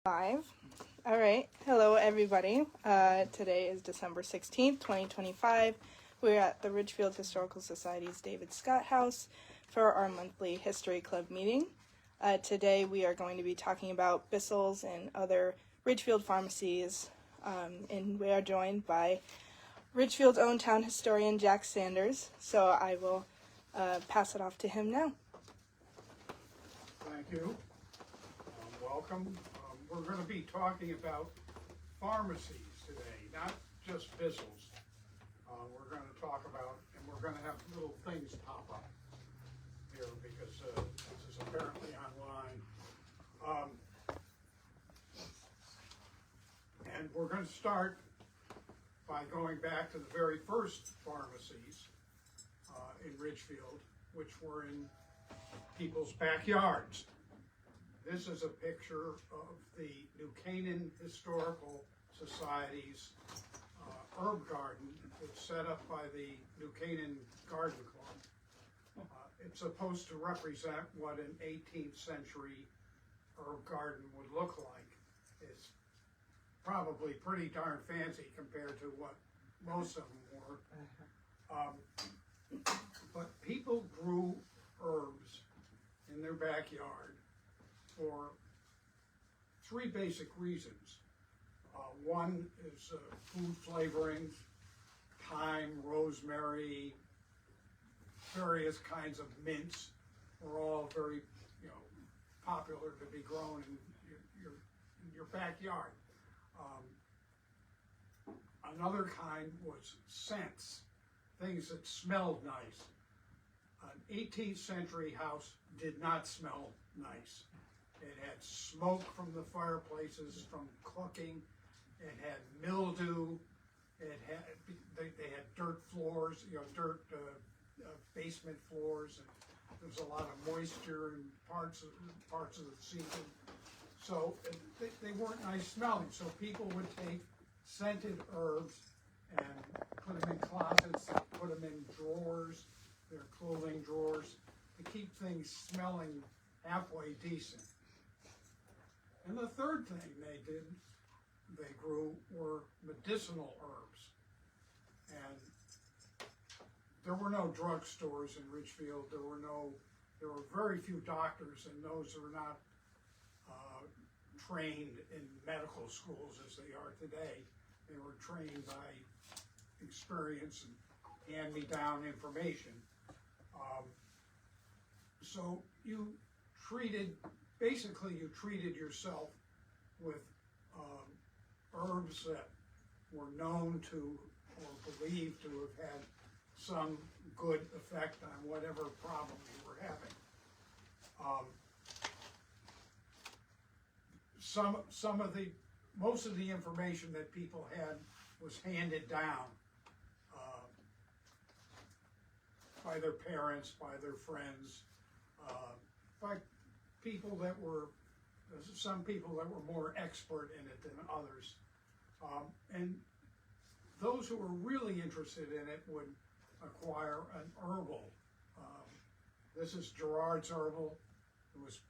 Live. All right. Hello, everybody. Today is December 16th, 2025. We're at the Ridgefield Historical Society's David Scott House for our monthly History Club meeting. Today we are going to be talking about Bissell's and other Ridgefield pharmacies, and we are joined by Ridgefield's own town historian, Jack Sanders. So I will pass it off to him now. Thank you. Welcome. We're going to be talking about pharmacies today, not just Bissell's. We're going to talk about, and we're going to have little things pop up here because this is apparently online. And we're going to start by going back to the very first pharmacies in Ridgefield, which were in people's backyards. This is a picture of the New Canaan Historical Society's herb garden. It's set up by the New Canaan Garden Club. It's supposed to represent what an 18th century herb garden would look like. It's probably pretty darn fancy compared to what most of them were. But people grew herbs in their backyard for three basic reasons. One is food flavorings, thyme, rosemary, various kinds of mints were all very, popular to be grown in your backyard. Another kind was scents, things that smelled nice. An 18th century house did not smell nice. It had smoke from the fireplaces from cooking. It had mildew. They had dirt floors, dirt basement floors. And there was a lot of moisture in parts of the season. So they weren't nice smelling. So people would take scented herbs and put them in closets, put them in drawers, their clothing drawers, to keep things smelling halfway decent. And the third thing they grew were medicinal herbs. And there were no drugstores in Ridgefield. There were very few doctors, and those were not trained in medical schools as they are today. They were trained by experience and hand-me-down information. So you treated yourself with herbs that were known to or believed to have had some good effect on whatever problem you were having. Most of the information that people had was handed down by their parents, by their friends, by some people that were more expert in it than others. And those who were really interested in it would acquire an herbal. This is Gerard's herbal. It was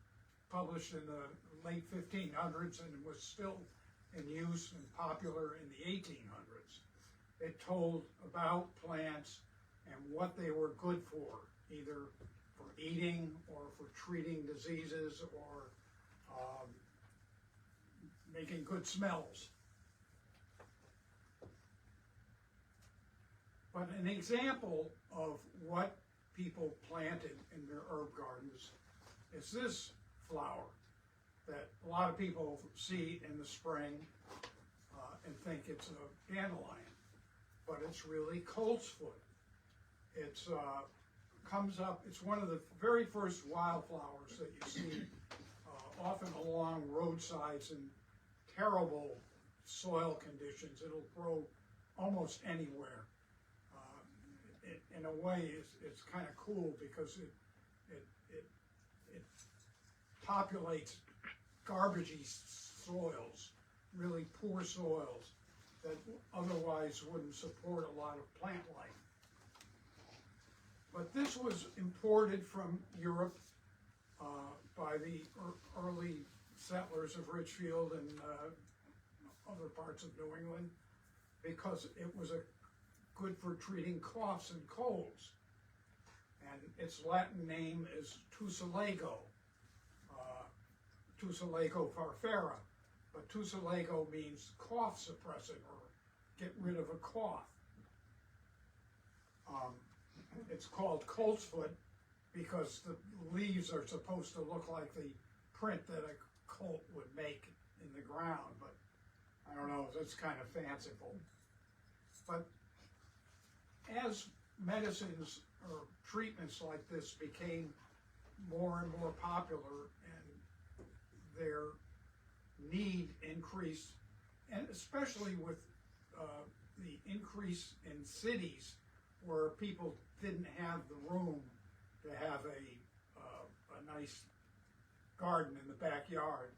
published in the late 1500s and was still in use and popular in the 1800s. It told about plants and what they were good for, either for eating or for treating diseases or making good smells. But an example of what people planted in their herb gardens is this flower that a lot of people see in the spring and think it's a dandelion, but it's really coltsfoot. It's comes up, it's one of the very first wildflowers that you see often along roadsides in terrible soil conditions. It'll grow almost anywhere. In a way, it's kind of cool because it populates garbagey soils, really poor soils that otherwise wouldn't support a lot of plant life. But this was imported from Europe by the early settlers of Ridgefield and other parts of New England, because it was good for treating coughs and colds. And its Latin name is Tussilago, Tussilago farfera. But Tussilago means cough suppressant, or get rid of a cough. It's called coltsfoot because the leaves are supposed to look like the print that a colt would make in the ground, but I don't know, it's kind of fanciful. But as medicines or treatments like this became more and more popular and their need increased, and especially with the increase in cities where people didn't have the room to have a nice garden in the backyard,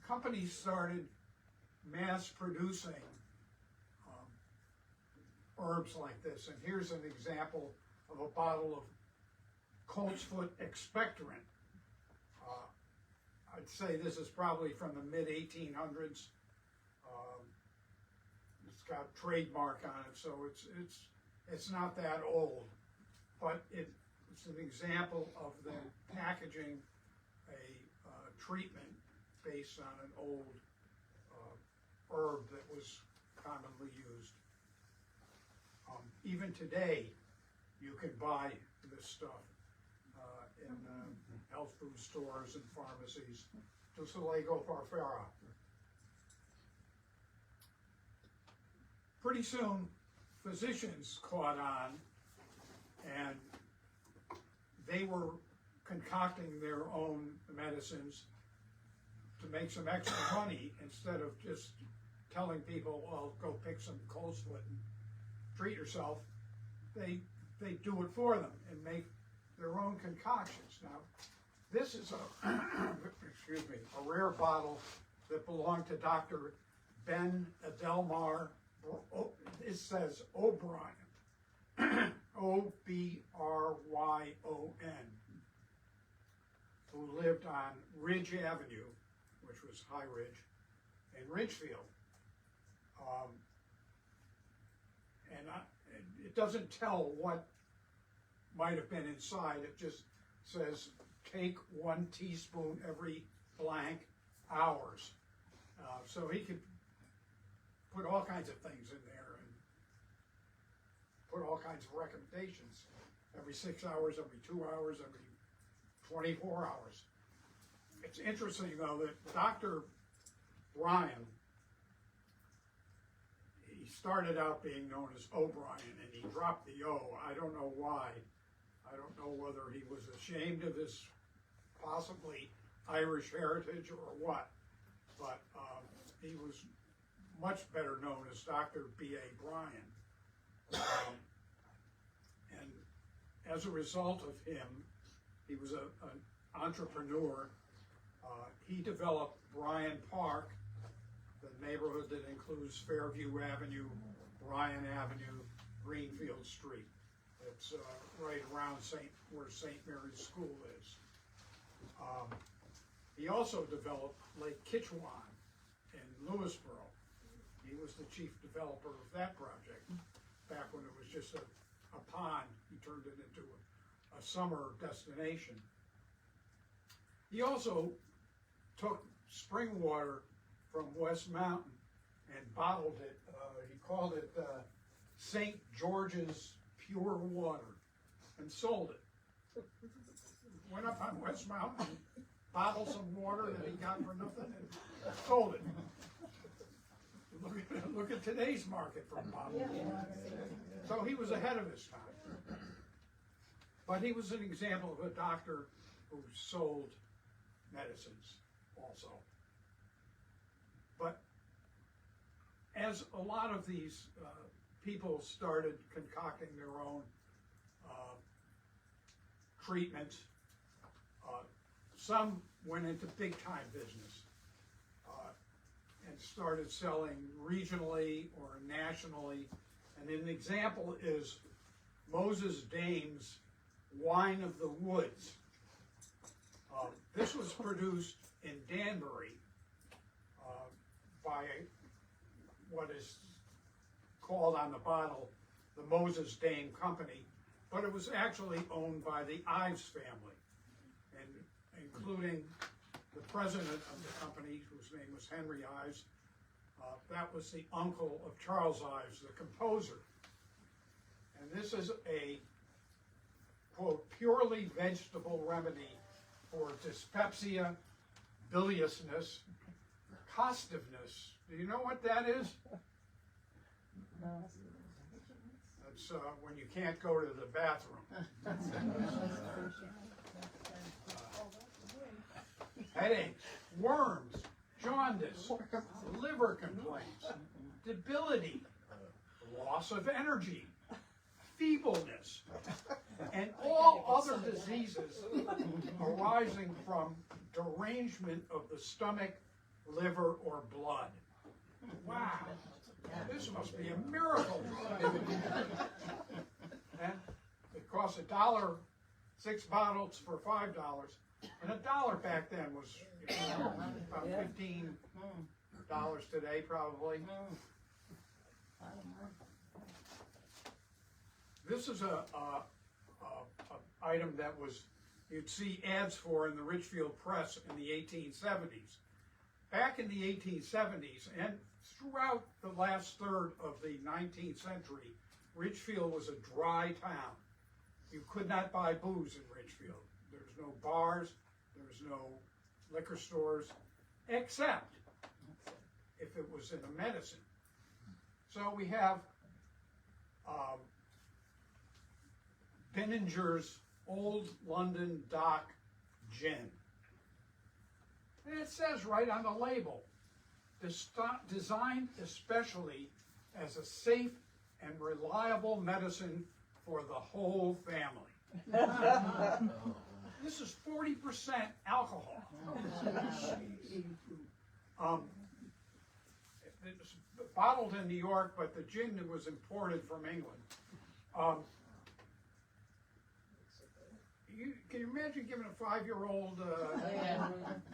companies started mass producing herbs like this. And here's an example of a bottle of coltsfoot expectorant. I'd say this is probably from the mid-1800s. It's got trademark on it, so it's not that old, but it's an example of them packaging a treatment based on an old herb that was commonly used. Even today, you can buy this stuff in health food stores and pharmacies. Tussilago farfera. Pretty soon, physicians caught on, and they were concocting their own medicines to make some extra money instead of just telling people, well, go pick some coltsfoot and treat yourself. They do it for them and make their own concoctions. Now, this is a rare bottle that belonged to Dr. Ben Adelmar. It says O'Brien, O-B-R-Y-O-N, who lived on Ridge Avenue, which was High Ridge, in Ridgefield. It doesn't tell what might have been inside. It just says, take 1 teaspoon every blank hours. So he could put all kinds of things in there and put all kinds of recommendations. Every 6 hours, every 2 hours, every 24 hours. It's interesting, though, that Dr. Bryan, he started out being known as O'Brien, and he dropped the O. I don't know why. I don't know whether he was ashamed of his possibly Irish heritage or what, but he was much better known as Dr. B.A. Bryan. And as a result of him, he was an entrepreneur. He developed Bryan Park, the neighborhood that includes Fairview Avenue, Bryan Avenue, Greenfield Street. It's right around where St. Mary's School is. He also developed Lake Kitchewan in Lewisboro. He was the chief developer of that project back when it was just a pond. He turned it into a summer destination. He also took spring water from West Mountain and bottled it. He called it St. George's Pure Water and sold it. Went up on West Mountain and bottled some water that he got for nothing and sold it. Look at today's market for bottled water. So he was ahead of his time. But he was an example of a doctor who sold medicines also. But as a lot of these people started concocting their own treatments, some went into big time business and started selling regionally or nationally. And an example is Moses Dame's Wine of the Woods. This was produced in Danbury by what is called on the bottle the Moses Dame Company, but it was actually owned by the Ives family, and including the president of the company, whose name was Henry Ives. That was the uncle of Charles Ives, the composer. And this is a, quote, purely vegetable remedy for dyspepsia, biliousness, costiveness. Do you know what that is? That's when you can't go to the bathroom. Headaches, worms, jaundice, liver complaints, debility, loss of energy, feebleness, and all other diseases arising from derangement of the stomach, liver, or blood. Wow, this must be a miracle. And it costs $1, 6 bottles for $5, and $1 back then was about $15 today, probably. This is a item that was you'd see ads for in the Ridgefield press in the 1870s. Back in the 1870s and throughout the last third of the 19th century, Ridgefield was a dry town. You could not buy booze in Ridgefield. There's no bars, there's no liquor stores, except if it was in a medicine. So we have Binninger's Old London Dock Gin. And it says right on the label, designed especially as a safe and reliable medicine for the whole family. This is 40% alcohol. It's bottled in New York, but the gin was imported from England. Can you imagine giving a 5-year-old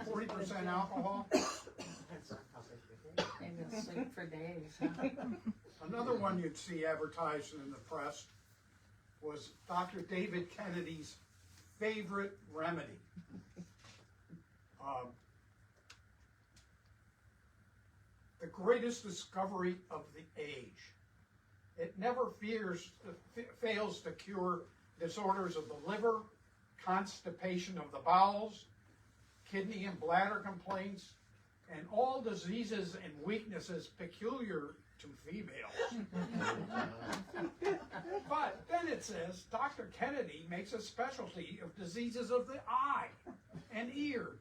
40% alcohol? Maybe he'll sleep for days. Huh? Another one you'd see advertised in the press was Dr. David Kennedy's favorite remedy. The greatest discovery of the age. It never fails to cure disorders of the liver, constipation of the bowels, kidney and bladder complaints, and all diseases and weaknesses peculiar to females. But then it says Dr. Kennedy makes a specialty of diseases of the eye and ear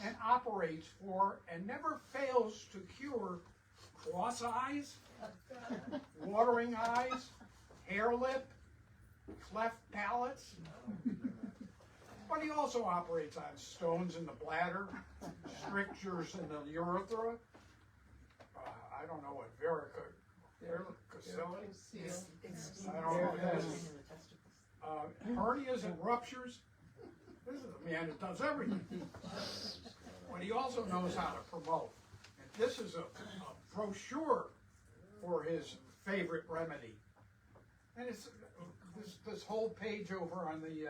and operates for and never fails to cure cross eyes, watering eyes, hair lip, cleft palates. But he also operates on stones in the bladder, strictures in the urethra. I don't know what varicocele is. I don't know what that is. Hernias and ruptures. This is a man that does everything. But he also knows how to promote. And this is a brochure for his favorite remedy. And it's this whole page over on the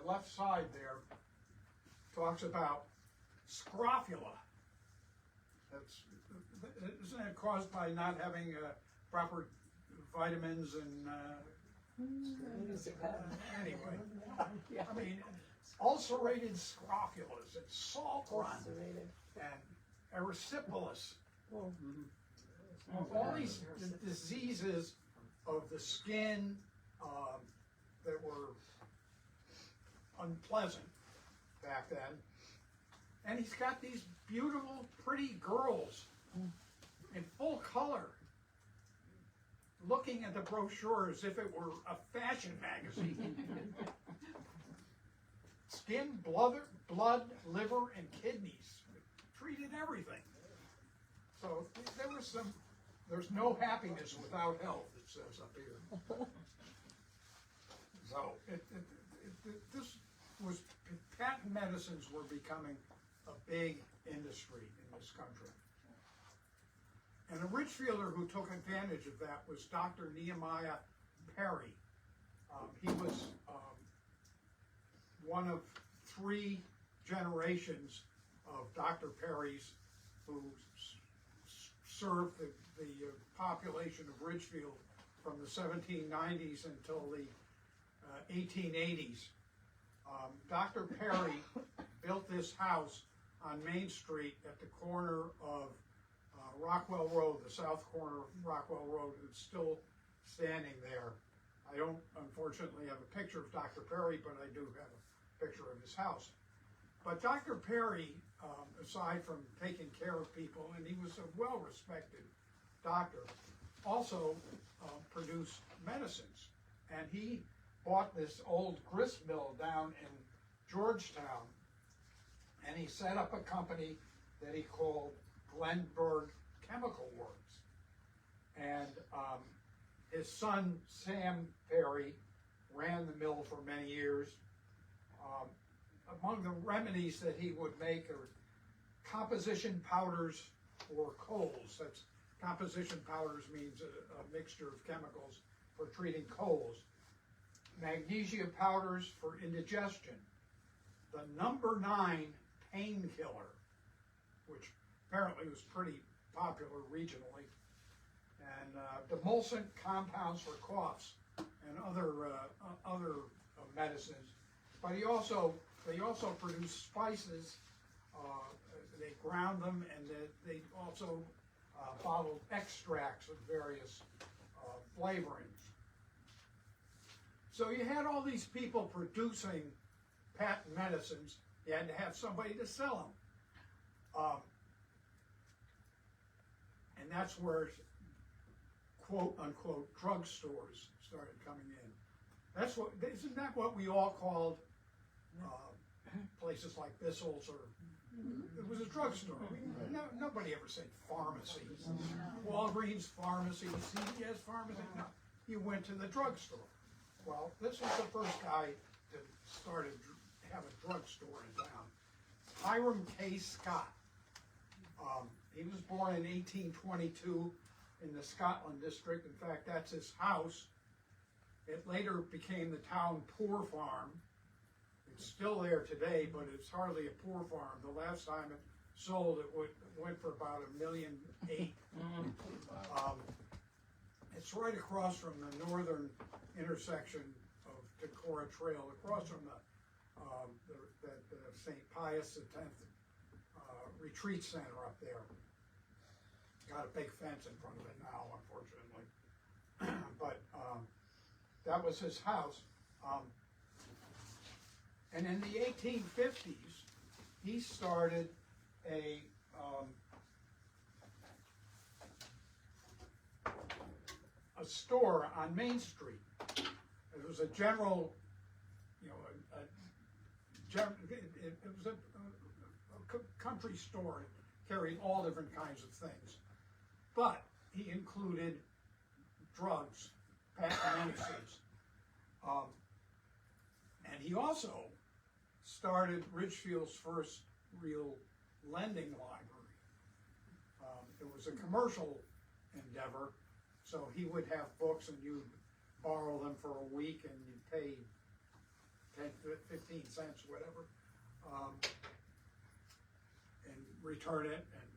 left side there talks about scrofula. Isn't that caused by not having proper vitamins and anyway? I mean, ulcerated scrofulas and salt run and erysipelas. All these diseases of the skin that were unpleasant back then. And he's got these beautiful, pretty girls in full color looking at the brochure as if it were a fashion magazine. Skin, blood, liver, and kidneys. Treated everything. So there's no happiness without health, it says up here. So this was patent medicines were becoming a big industry in this country. And a Ridgefielder who took advantage of that was Dr. Nehemiah Perry. He was one of 3 generations of Dr. Perry's who served the population of Ridgefield from the 1790s until the 1880s. Dr. Perry built this house on Main Street at the corner of Rockwell Road, the south corner of Rockwell Road. It's still standing there. I don't, unfortunately, have a picture of Dr. Perry, but I do have a picture of his house. But Dr. Perry, aside from taking care of people, and he was a well-respected doctor, also produced medicines. And he bought this old grist mill down in Georgetown, and he set up a company that he called Glenberg Chemical Works. And his son, Sam Perry, ran the mill for many years. Among the remedies that he would make are composition powders for colds. That's composition powders means a mixture of chemicals for treating colds. Magnesia powders for indigestion. The number 9 painkiller, which apparently was pretty popular regionally, and demulcent compounds for coughs and other medicines. But they also produced spices. They ground them, and they also bottled extracts of various flavorings. So you had all these people producing patent medicines. You had to have somebody to sell them. And that's where quote unquote drugstores started coming in. Isn't that what we all called places like Bissell's, or it was a drugstore. Nobody ever said pharmacies. Walgreens pharmacy, CVS pharmacy. No, you went to the drugstore. Well, this was the first guy that started to have a drugstore in town. Hiram K. Scott. He was born in 1822 in the Scotland district. In fact, that's his house. It later became the town poor farm. It's still there today, but it's hardly a poor farm. The last time it sold, it went for about $1.8 million. It's right across from the northern intersection of Decorah Trail, across from the St. Pius X retreat center up there. Got a big fence in front of it now, unfortunately. But that was his house. And in the 1850s, he started a store on Main Street. It was a general, it was a country store. It carried all different kinds of things. But he included drugs, patent medicines. And he also started Ridgefield's first real lending library. It was a commercial endeavor, so he would have books and you'd borrow them for a week and you'd pay 10, 15 cents, whatever, and return it and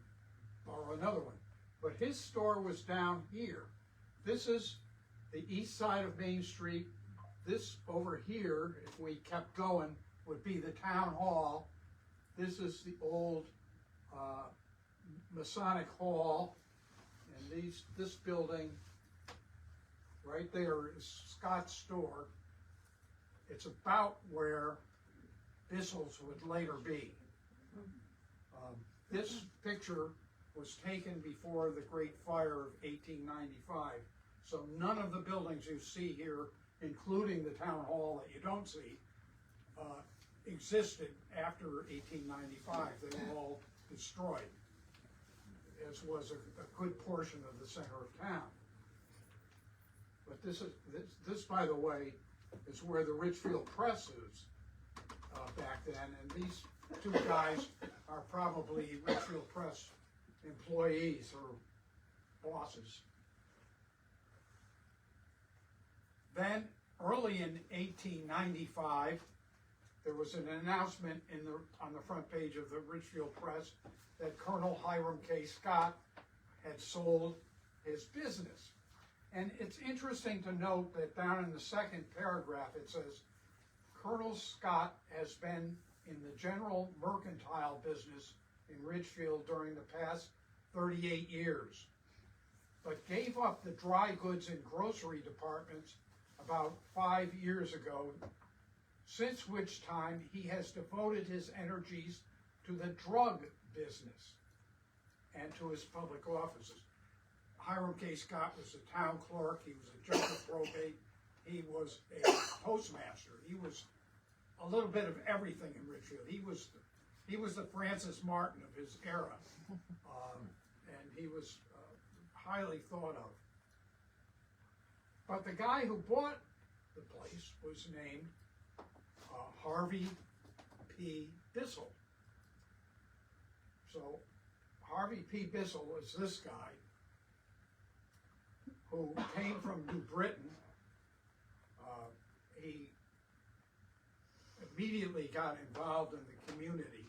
borrow another one. But his store was down here. This is the east side of Main Street. This over here, if we kept going, would be the town hall. This is the old Masonic Hall, and this building right there is Scott's store. It's about where Bissell's would later be. This picture was taken before the Great Fire of 1895, so none of the buildings you see here, including the town hall that you don't see, existed after 1895. They were all destroyed, as was a good portion of the center of town. But this, by the way, is where the Ridgefield Press is. back then, and these two guys are probably Ridgefield Press employees or bosses. Then, early in 1895, there was an announcement on the front page of the Ridgefield Press that Colonel Hiram K. Scott had sold his business. And it's interesting to note that down in the second paragraph it says, Colonel Scott has been in the general mercantile business in Ridgefield during the past 38 years, but gave up the dry goods and grocery departments about 5 years ago, since which time he has devoted his energies to the drug business and to his public offices. Hiram K. Scott was a town clerk, he was a judge of probate, he was a postmaster, he was a little bit of everything in Ridgefield. He was the Francis Martin of his era, and he was highly thought of. But the guy who bought the place was named Harvey P. Bissell. So Harvey P. Bissell is this guy who came from New Britain. He immediately got involved in the community.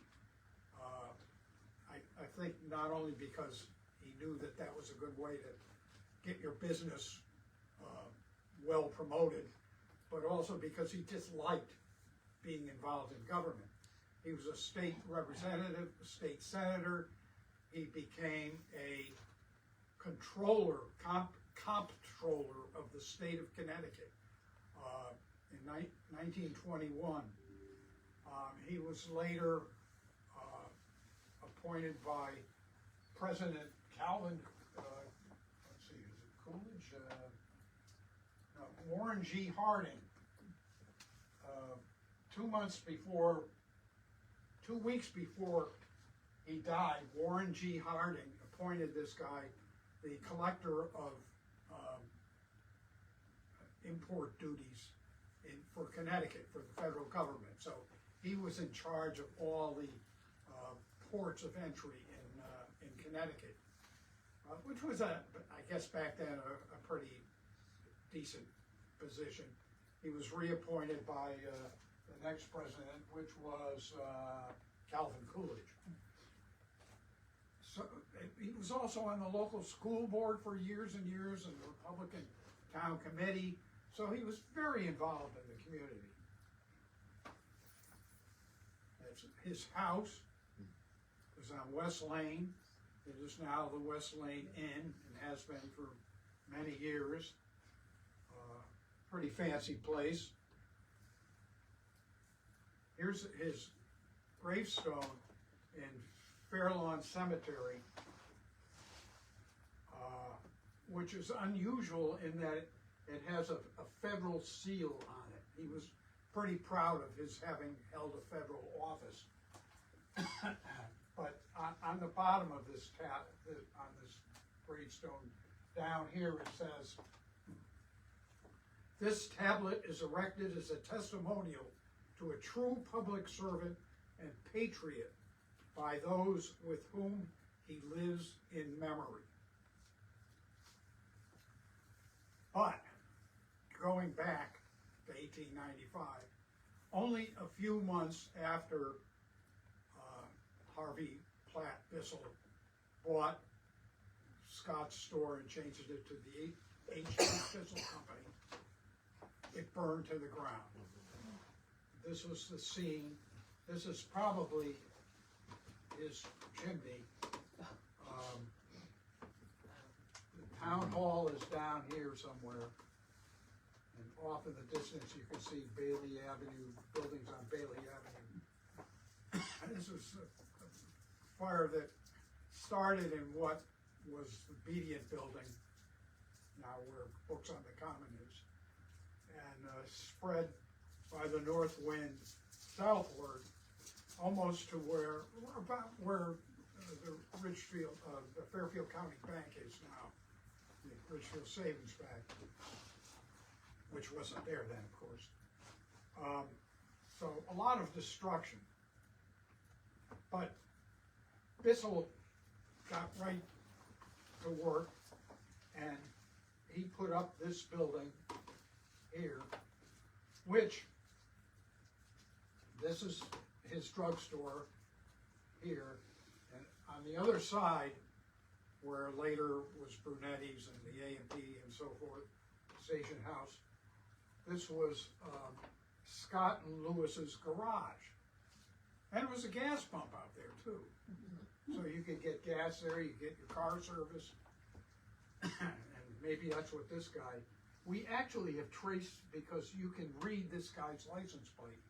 I think not only because he knew that that was a good way to get your business well promoted, but also because he disliked being involved in government. He was a state representative, a state senator. He became a comptroller of the state of Connecticut in 1921. He was later appointed by President Calvin, let's see, is it Coolidge? No, Warren G. Harding. 2 weeks before he died, Warren G. Harding appointed this guy the collector of import duties for Connecticut, for the federal government. So he was in charge of all the ports of entry in Connecticut, which was, I guess back then, a pretty decent position. He was reappointed by the next president, which was Calvin Coolidge. So he was also on the local school board for years and years, and the Republican town committee. So he was very involved in the community. That's his house was on West Lane. It is now the West Lane Inn and has been for many years. Pretty fancy place. Here's his gravestone in Fairlawn Cemetery, which is unusual in that it has a federal seal on it. He was pretty proud of his having held a federal office. But on the bottom of this on this gravestone down here it says, "This tablet is erected as a testimonial to a true public servant and patriot by those with whom he lives in memory." But going back to 1895, only a few months after Harvey Platt Bissell bought Scott's store and changed it to the H. Bissell Company, it burned to the ground. This was the scene. This is probably his chimney. The town hall is down here somewhere. And off in the distance you can see Bailey Avenue, buildings on Bailey Avenue. And this was a fire that started in what was the Obedient Building, now where Books on the Common is, and spread by the north wind southward, almost to about where the Ridgefield, the Fairfield County Bank is now, the Ridgefield Savings Bank, which wasn't there then, of course. So a lot of destruction. But Bissell got right to work, and he put up this building here, which, this is his drugstore here, and on the other side, where later was Brunetti's and the A&P and so forth, Station House, this was Scott and Lewis's garage. And it was a gas pump out there too. So you could get gas there, you get your car service, and maybe that's what this guy, we actually have traced, because you can read this guy's license plate.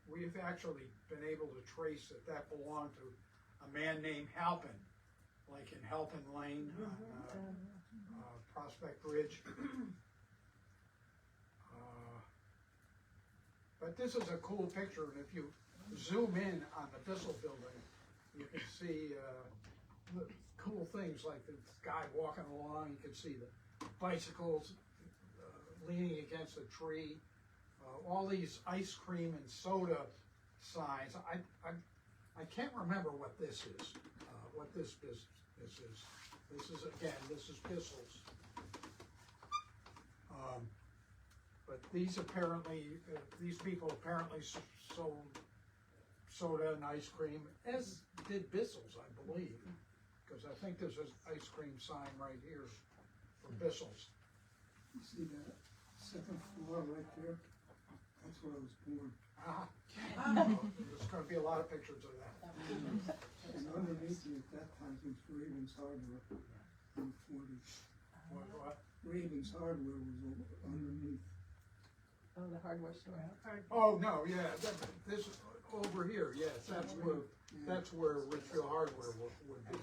We've actually been able to trace that belonged to a man named Halpin, like in Halpin Lane on Prospect Ridge. But this is a cool picture, and if you zoom in on the Bissell building, you can see cool things like this guy walking along. You can see the bicycles leaning against a tree. All these ice cream and soda signs. I can't remember what this is. What this business is. This is Bissell's. But these people apparently sold soda and ice cream, as did Bissell's, I believe, because I think there's an ice cream sign right here for Bissell's. You see that second floor right there? That's where I was born. There's going to be a lot of pictures of that. And underneath me at that time was Ravens Hardware in the 40s. What? Ravens Hardware was underneath. Oh, the hardware store. Oh no, yeah, this over here. Yes, that's where Ridgefield Hardware would be.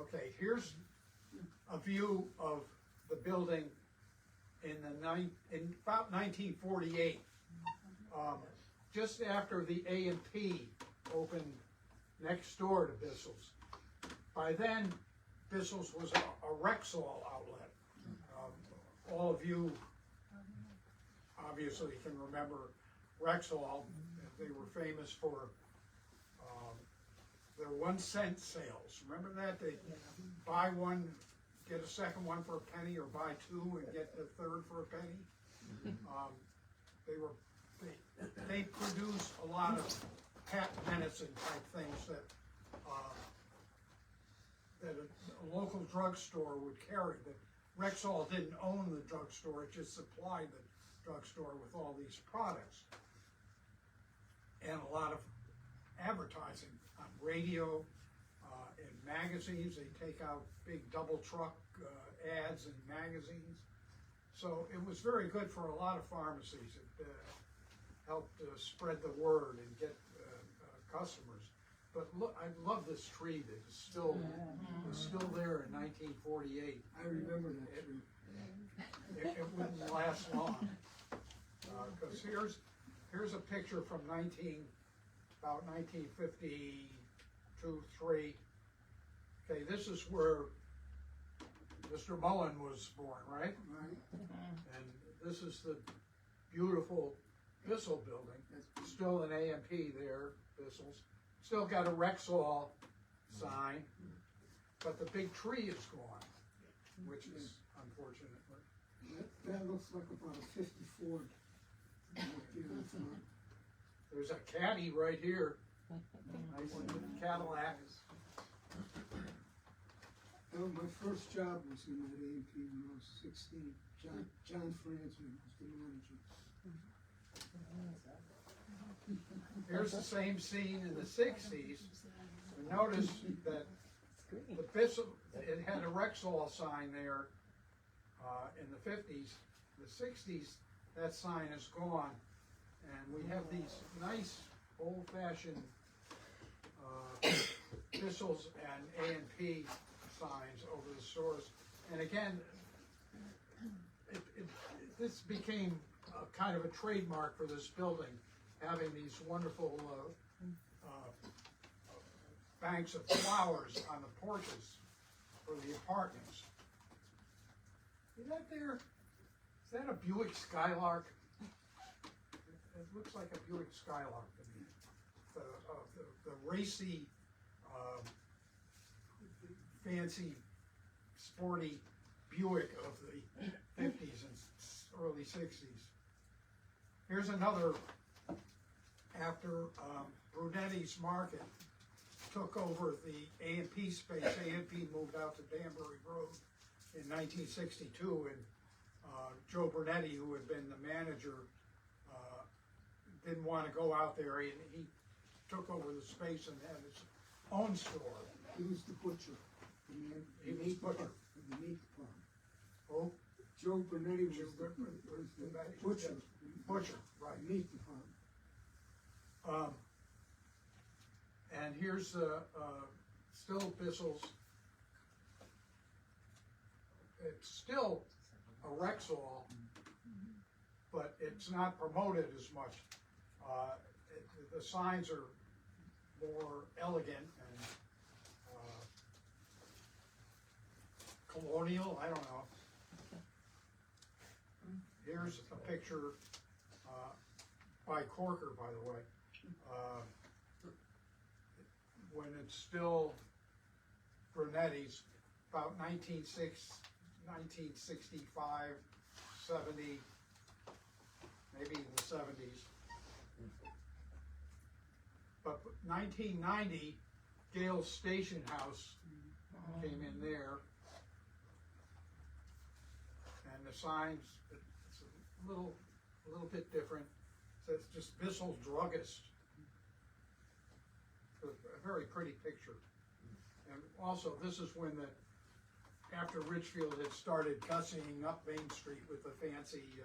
Okay, here's a view of the building in about 1948, just after the A&P opened next door to Bissell's. By then, Bissell's was a Rexall outlet. All of you obviously can remember Rexall. They were famous for their 1 cent sales. Remember that? They buy one, get a second one for a penny, or buy two and get the third for a penny. They produced a lot of Pat Venison type things that a local drugstore would carry. That Rexall didn't own the drugstore; it just supplied the drugstore with all these products, and a lot of advertising on radio, in magazines. They take out big double truck ads in magazines. So it was very good for a lot of pharmacies. It helped spread the word and get customers. But look, I love this tree that is still there in 1948. I remember that tree. It wouldn't last long, because here's a picture from about 1952, 3. Okay, this is where Mr. Mullen was born, right? Right. And this is the beautiful Bissell building. It's still an A&P there, Bissell's. Still got a Rexall sign, but the big tree is gone, which is unfortunate. That looks like about a 54. There's a caddy right here, nice Cadillac. My first job was in that A&P when I was 16. John Franzen was the manager. Here's the same scene in the 60s. Notice that the Bissell, it had a Rexall sign there in the 50s. The 60s, that sign is gone. And we have these nice old-fashioned Bissell's and A&P signs over the stores. And again, this became kind of a trademark for this building, having these wonderful banks of flowers on the porches for the apartments. Is that there? Is that a Buick Skylark? It looks like a Buick Skylark to me. The racy, fancy, sporty Buick of the 50s and early 60s. Here's another, after Brunetti's Market took over the A&P space. A&P moved out to Danbury Road in 1962, and Joe Brunetti, who had been the manager, didn't want to go out there, and he took over the space and had his own store. He was the butcher. He was butcher. The meat department. Oh, Joe Brunetti was the butcher. Butcher, right. The meat department. And here's still Bissell's. It's still a Rexall, but it's not promoted as much. The signs are more elegant and colonial, I don't know. Here's a picture by Corker, by the way, when it's still Brunetti's, about 1965, 70, maybe in the 70s. But 1990, Gale's Station House came in there. And the signs, it's a little bit different. It says just Bissell's Druggist. A very pretty picture. And also, this is when after Ridgefield had started gussying up Main Street with the fancy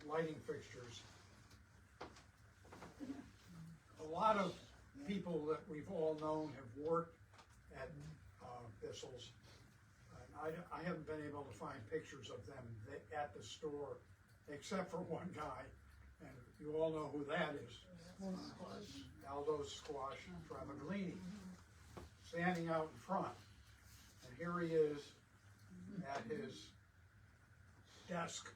lighting fixtures. A lot of people that we've all known have worked at Bissell's. And I haven't been able to find pictures of them at the store, except for one guy, and you all know who that is. Aldo's Squash Travaglini, standing out in front. And here he is at his desk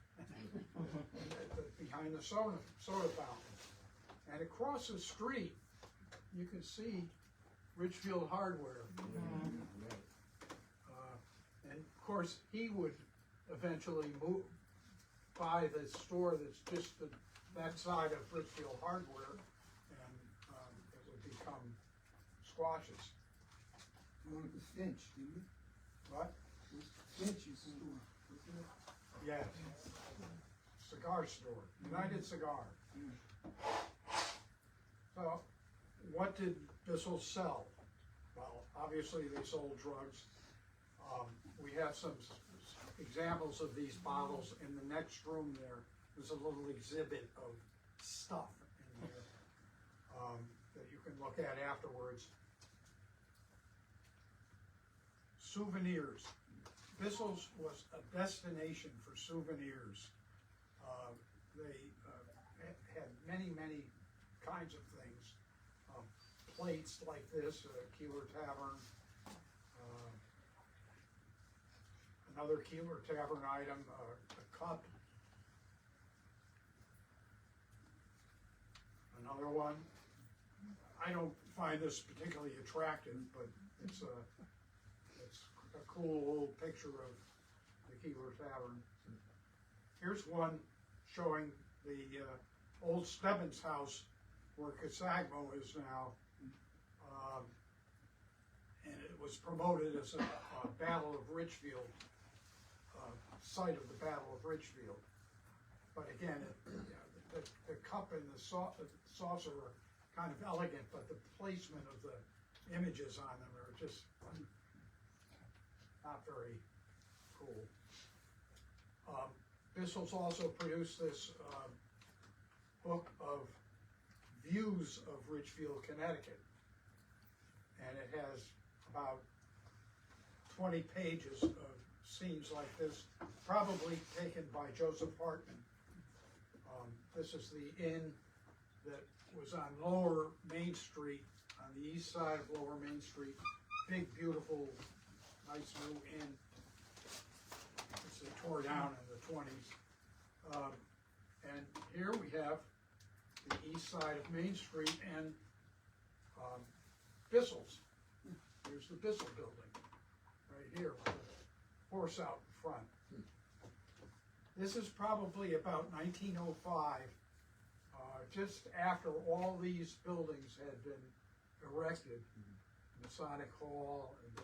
behind the soda fountain. And across the street, you can see Ridgefield Hardware. And of course, he would eventually buy the store that's just that side of Ridgefield Hardware, and it would become Squash's. Well, it was Finch, didn't it? What? It was Finch's store, wasn't it? Yes. Cigar store, United Cigar. So, what did Bissell sell? Well, obviously they sold drugs. We have some examples of these bottles in the next room there. There's a little exhibit of stuff in there that you can look at afterwards. Souvenirs. Bissell's was a destination for souvenirs. They had many kinds of things. Plates like this, Keeler Tavern. Another Keeler Tavern item, a cup. Another one. I don't find this particularly attractive, but it's a cool little picture of the Keeler Tavern. Here's one showing the old Stebbins house where Casagmo is now. And it was promoted as a Battle of Ridgefield, site of the Battle of Ridgefield. But again, the cup and the saucer are kind of elegant, but the placement of the images on them are just not very cool. Bissell's also produced this book of views of Ridgefield, Connecticut. And it has about 20 pages of scenes like this, probably taken by Joseph Hartman. This is the inn that was on Lower Main Street, on the east side of Lower Main Street. Big, beautiful, nice new inn. It's they tore down in the 20s. And here we have the east side of Main Street and Bissell's. Here's the Bissell building, right here, with the horse out in front. This is probably about 1905, just after all these buildings had been erected. Masonic Hall, and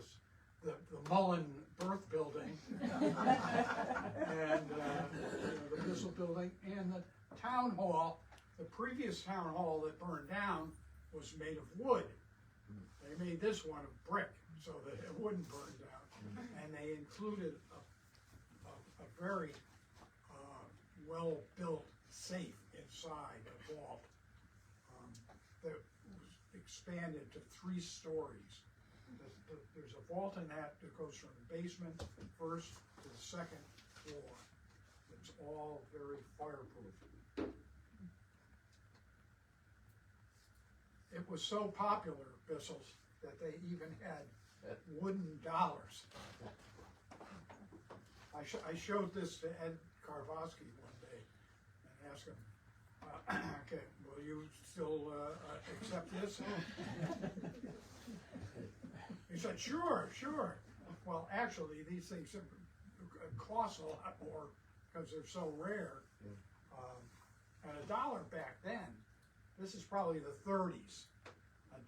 the Mullen Birth Building, and the Bissell Building, and the Town Hall. The previous Town Hall that burned down was made of wood. They made this one of brick so that it wouldn't burn down, and they included a very well-built safe inside, a vault that was expanded to 3 stories. There's a vault in that goes from the basement first to the 2nd floor. It's all very fireproof. It was so popular, Bissell's, that they even had wooden dollars. I showed this to Ed Karvosky one day and asked him, okay, will you still accept this? He said, sure. Well, actually, these things cost a lot more because they're so rare. And $1 back then, this is probably the 30s.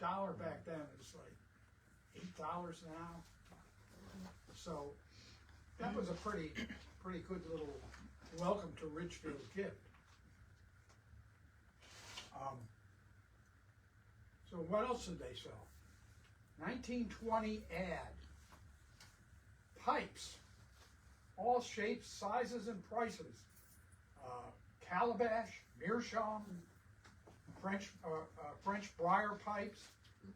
$1 back then is like $8 now. So that was a pretty good little welcome to Ridgefield gift. So what else did they sell? 1920 ad. Pipes, all shapes, sizes, and prices. Calabash, meerschaum, French briar pipes.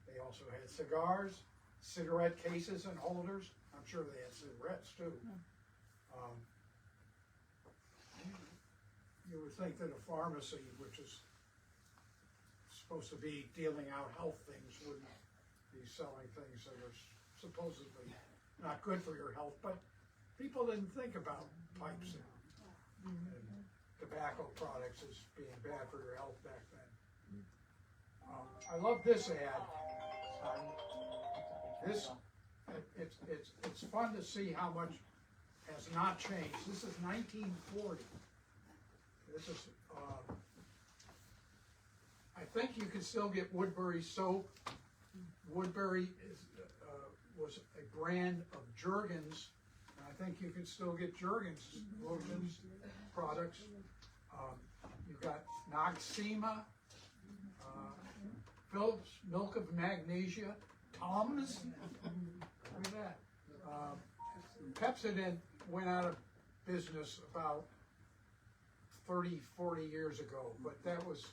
They also had cigars, cigarette cases and holders. I'm sure they had cigarettes too. You would think that a pharmacy, which is supposed to be dealing out health things, wouldn't be selling things that are supposedly not good for your health, but people didn't think about pipes and tobacco products as being bad for your health back then. I love this ad. It's fun to see how much has not changed. This is 1940. This is, I think you can still get Woodbury soap. Woodbury was a brand of Jergens, and I think you can still get Jergens lotions products. You've got Noxema, Phillips Milk of Magnesia, Tums. Look at that. Pepsodent went out of business about 30, 40 years ago, but that was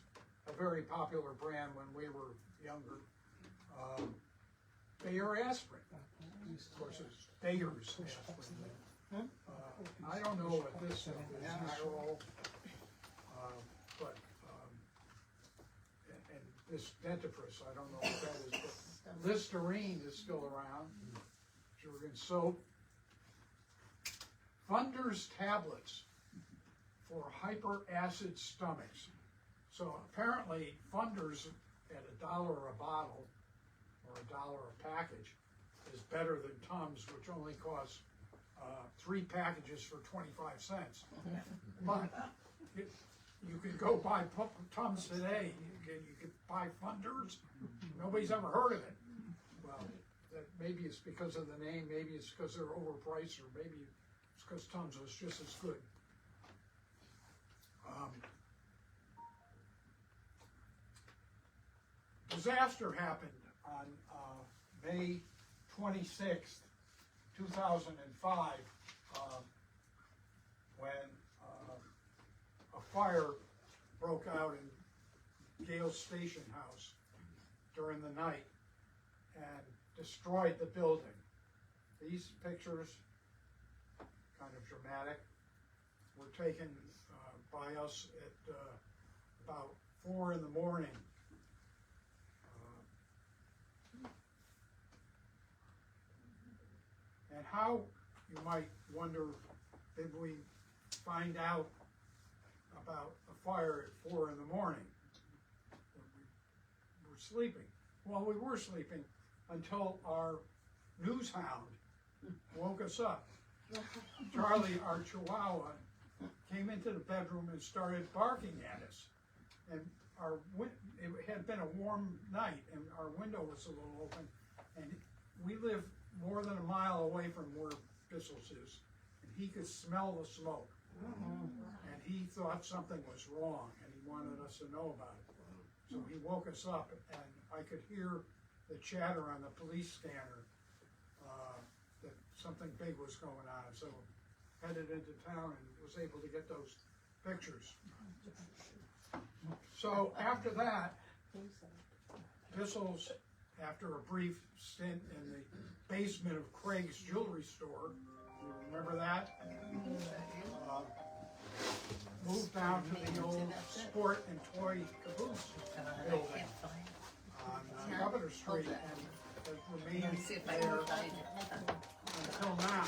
a very popular brand when we were younger. Bayer aspirin. Of course, it's Bayer's aspirin. I don't know what this stuff is at all, but and this dentifrice, I don't know what that is, but Listerine is still around. Jergens soap. Funder's tablets for hyperacid stomachs. So apparently Funder's at $1 a bottle or $1 a package is better than Tums, which only costs 3 packages for 25 cents. But you could go buy Tums today. You could buy Funder's. Nobody's ever heard of it. Well, that maybe it's because of the name, maybe it's because they're overpriced, or maybe it's because Tums was just as good. Disaster happened on May 26th, 2005, when a fire broke out in Gale's Station House during the night and destroyed the building. These pictures, kind of dramatic, were taken by us at about 4 in the morning. And how, you might wonder, did we find out about a fire at 4 in the morning. We were sleeping. Well, we were sleeping until our news hound woke us up. Charlie, our Chihuahua, came into the bedroom and started barking at us. And it had been a warm night, and our window was a little open, and we live more than a mile away from where Bissell's is, and he could smell the smoke. And he thought something was wrong, and he wanted us to know about it. So he woke us up, and I could hear the chatter on the police scanner that something big was going on. So headed into town and was able to get those pictures. So after that, Bissell's, after a brief stint in the basement of Craig's jewelry store, you remember that? Moved down to the old sport and toy caboose building on Governor Street, and has remained there until now.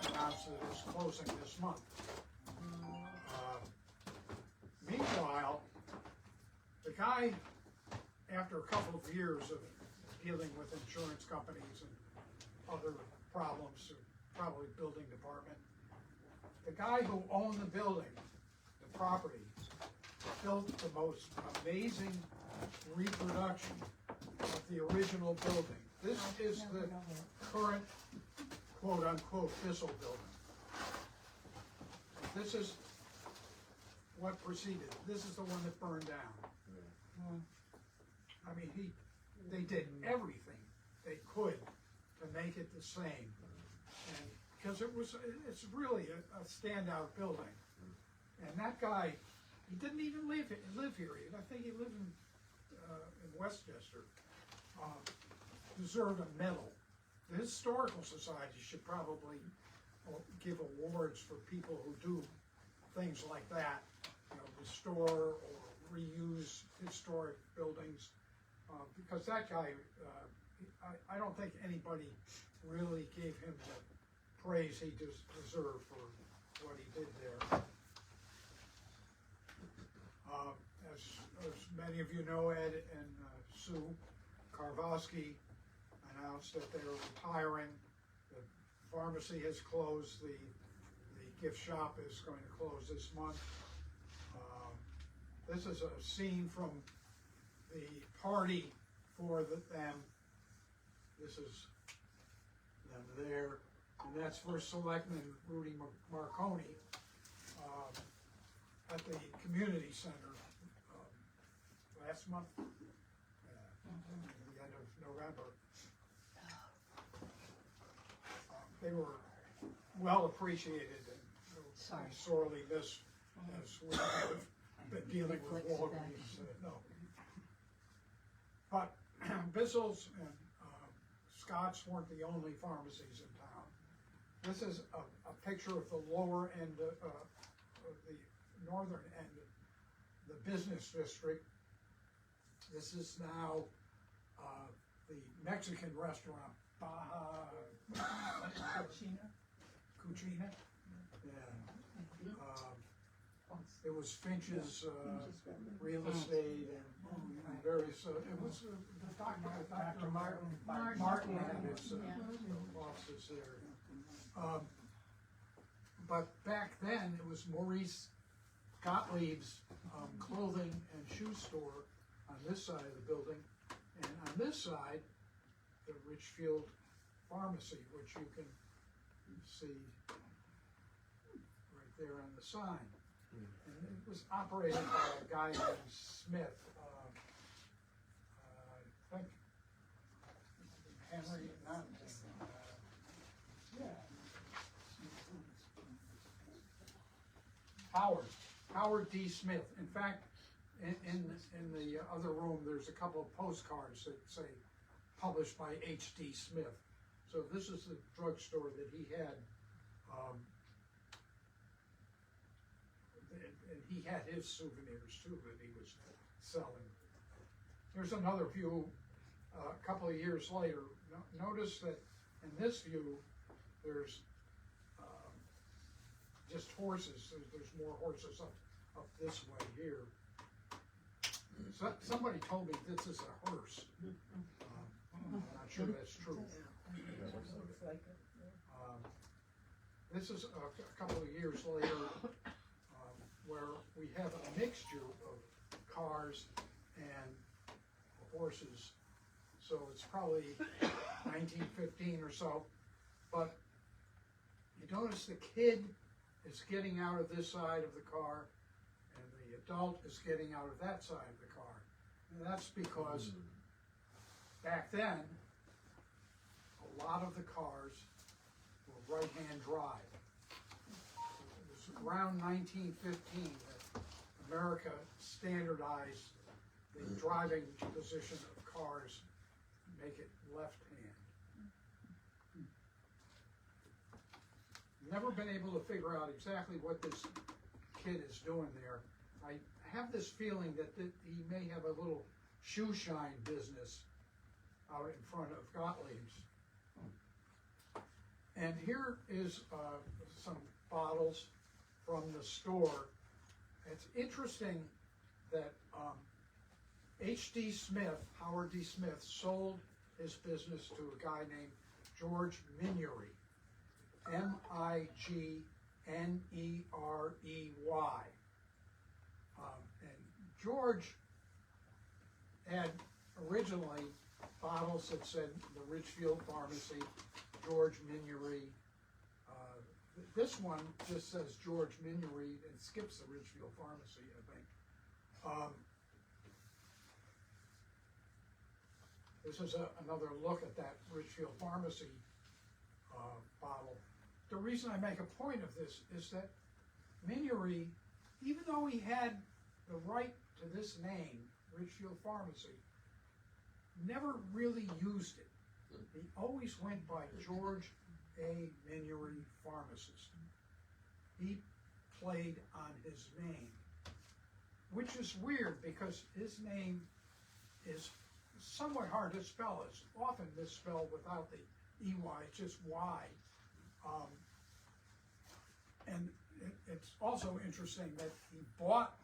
Announced that it's closing this month. Meanwhile, the guy, after a couple of years of dealing with insurance companies and other problems, probably building department, the guy who owned the building, the property, built the most amazing reproduction of the original building. This is the current quote-unquote Bissell building. This is what preceded. This is the one that burned down. I mean, they did everything they could to make it the same, and because it's really a standout building. And that guy, he didn't even live here. I think he lived in Westchester. Deserved a medal. The Historical Society should probably give awards for people who do things like that, you know, restore or reuse historic buildings, because that guy, I don't think anybody really gave him the praise he deserved for what he did there. As many of you know, Ed and Sue Karvosky announced that they were retiring. The pharmacy has closed. The gift shop is going to close this month. This is a scene from the party for them. This is them there, and that's First Selectman Rudy Marconi at the community center last month, at the end of November. They were well appreciated and sorely missed, as we have been dealing with Walgreens. No. But Bissell's and Scott's weren't the only pharmacies in town. This is a picture of the lower end of the northern end, the business district. This is now the Mexican restaurant, Cucina. Yeah. It was Finch's real estate and various. It was Dr. Martin had his offices there. But back then, it was Maurice Gottlieb's clothing and shoe store on this side of the building, and on this side, the Ridgefield Pharmacy, which you can see right there on the sign. And it was operated by a guy named Smith. I think Henry, not Howard D. Smith. In fact, in the other room, there's a couple of postcards that say published by H.D. Smith. So this is the drugstore that he had, and he had his souvenirs too that he was selling. Here's another view a couple of years later. Notice that in this view, there's just horses. There's more horses up this way here. So, somebody told me this is a hearse. I'm not sure that's true. Looks like it. This is a couple of years later, where we have a mixture of cars and horses. So it's probably 1915 or so. But you notice the kid is getting out of this side of the car, and the adult is getting out of that side of the car. And that's because back then, a lot of the cars were right-hand drive. It was around 1915 that America standardized the driving position of cars, make it left-hand. Never been able to figure out exactly what this kid is doing there. I have this feeling that he may have a little shoe shine business out in front of Gottlieb's. And here is some bottles from the store. It's interesting that H.D. Smith, Howard D. Smith, sold his business to a guy named George Minery, Mignерey. And George had originally bottles that said the Ridgefield Pharmacy, George Minery. This one just says George Minery and skips the Ridgefield Pharmacy, I think. This is another look at that Ridgefield Pharmacy bottle. The reason I make a point of this is that Minery, even though he had the right to this name, Ridgefield Pharmacy, never really used it. He always went by George A. Minery Pharmacist. He played on his name, which is weird because his name is somewhat hard to spell. It's often misspelled without the EY, it's just Y. And it's also interesting that he bought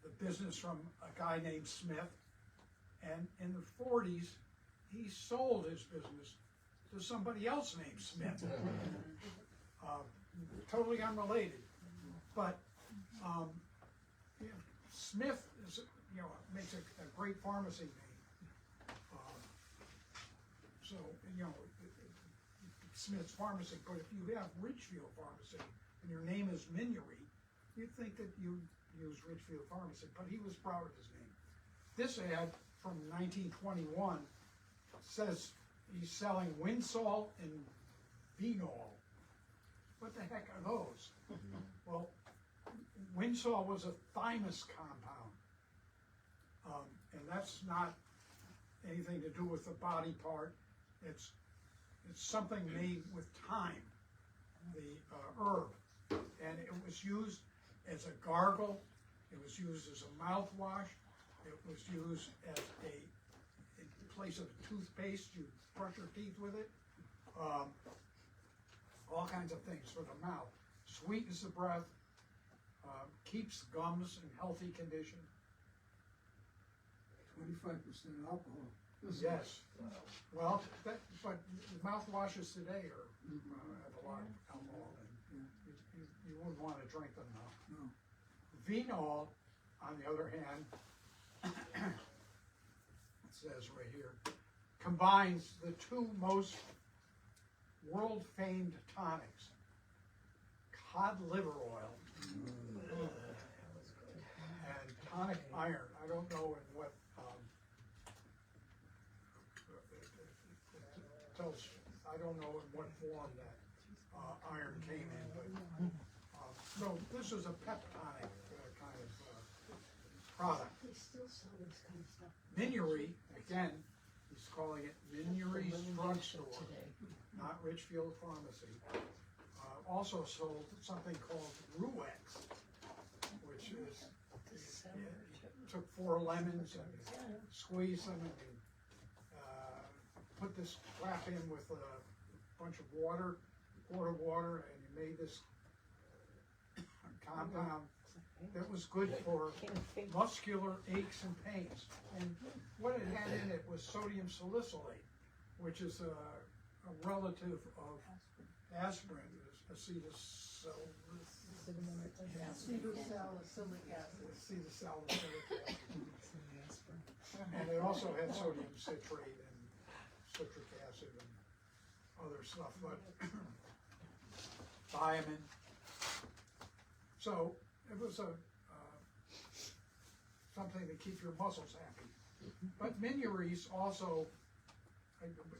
the business from a guy named Smith, and in the 40s, he sold his business to somebody else named Smith. Totally unrelated. But Smith is, makes a great pharmacy name. So, Smith's Pharmacy, but if you have Ridgefield Pharmacy and your name is Minery, you'd think that you use Ridgefield Pharmacy, but he was proud of his name. This ad from 1921 says he's selling Winsol and Venol. What the heck are those? Well, Winsol was a thymus compound, and that's not anything to do with the body part. It's something made with thyme, the herb, and it was used as a gargle. It was used as a mouthwash. It was used as in place of toothpaste. You brush your teeth with it. All kinds of things for the mouth. Sweetens the breath. Keeps gums in healthy condition. 25% alcohol. Yes. Well, but mouthwashes today have a lot of alcohol in. You wouldn't want to drink them now. No. Venol, on the other hand, it says right here, combines the two most world-famed tonics, cod liver oil and tonic iron. I don't know in what I don't know in what form that iron came in, but so this is a peptonic kind of product. They still sell this kind of stuff. Minery, again, he's calling it Minery's Drugstore, Today. not Ridgefield Pharmacy. Also sold something called Ruex, which is, took 4 lemons and squeezed them and put this crap in with bunch of water, poured water, and you made this compound that was good for muscular aches and pains. And what it had in it was sodium salicylate, which is a relative of aspirin, acetylsalicylic acid. And it also had sodium citrate and citric acid and other stuff, but thiamine. So it was something to keep your muscles happy. But Minuries also,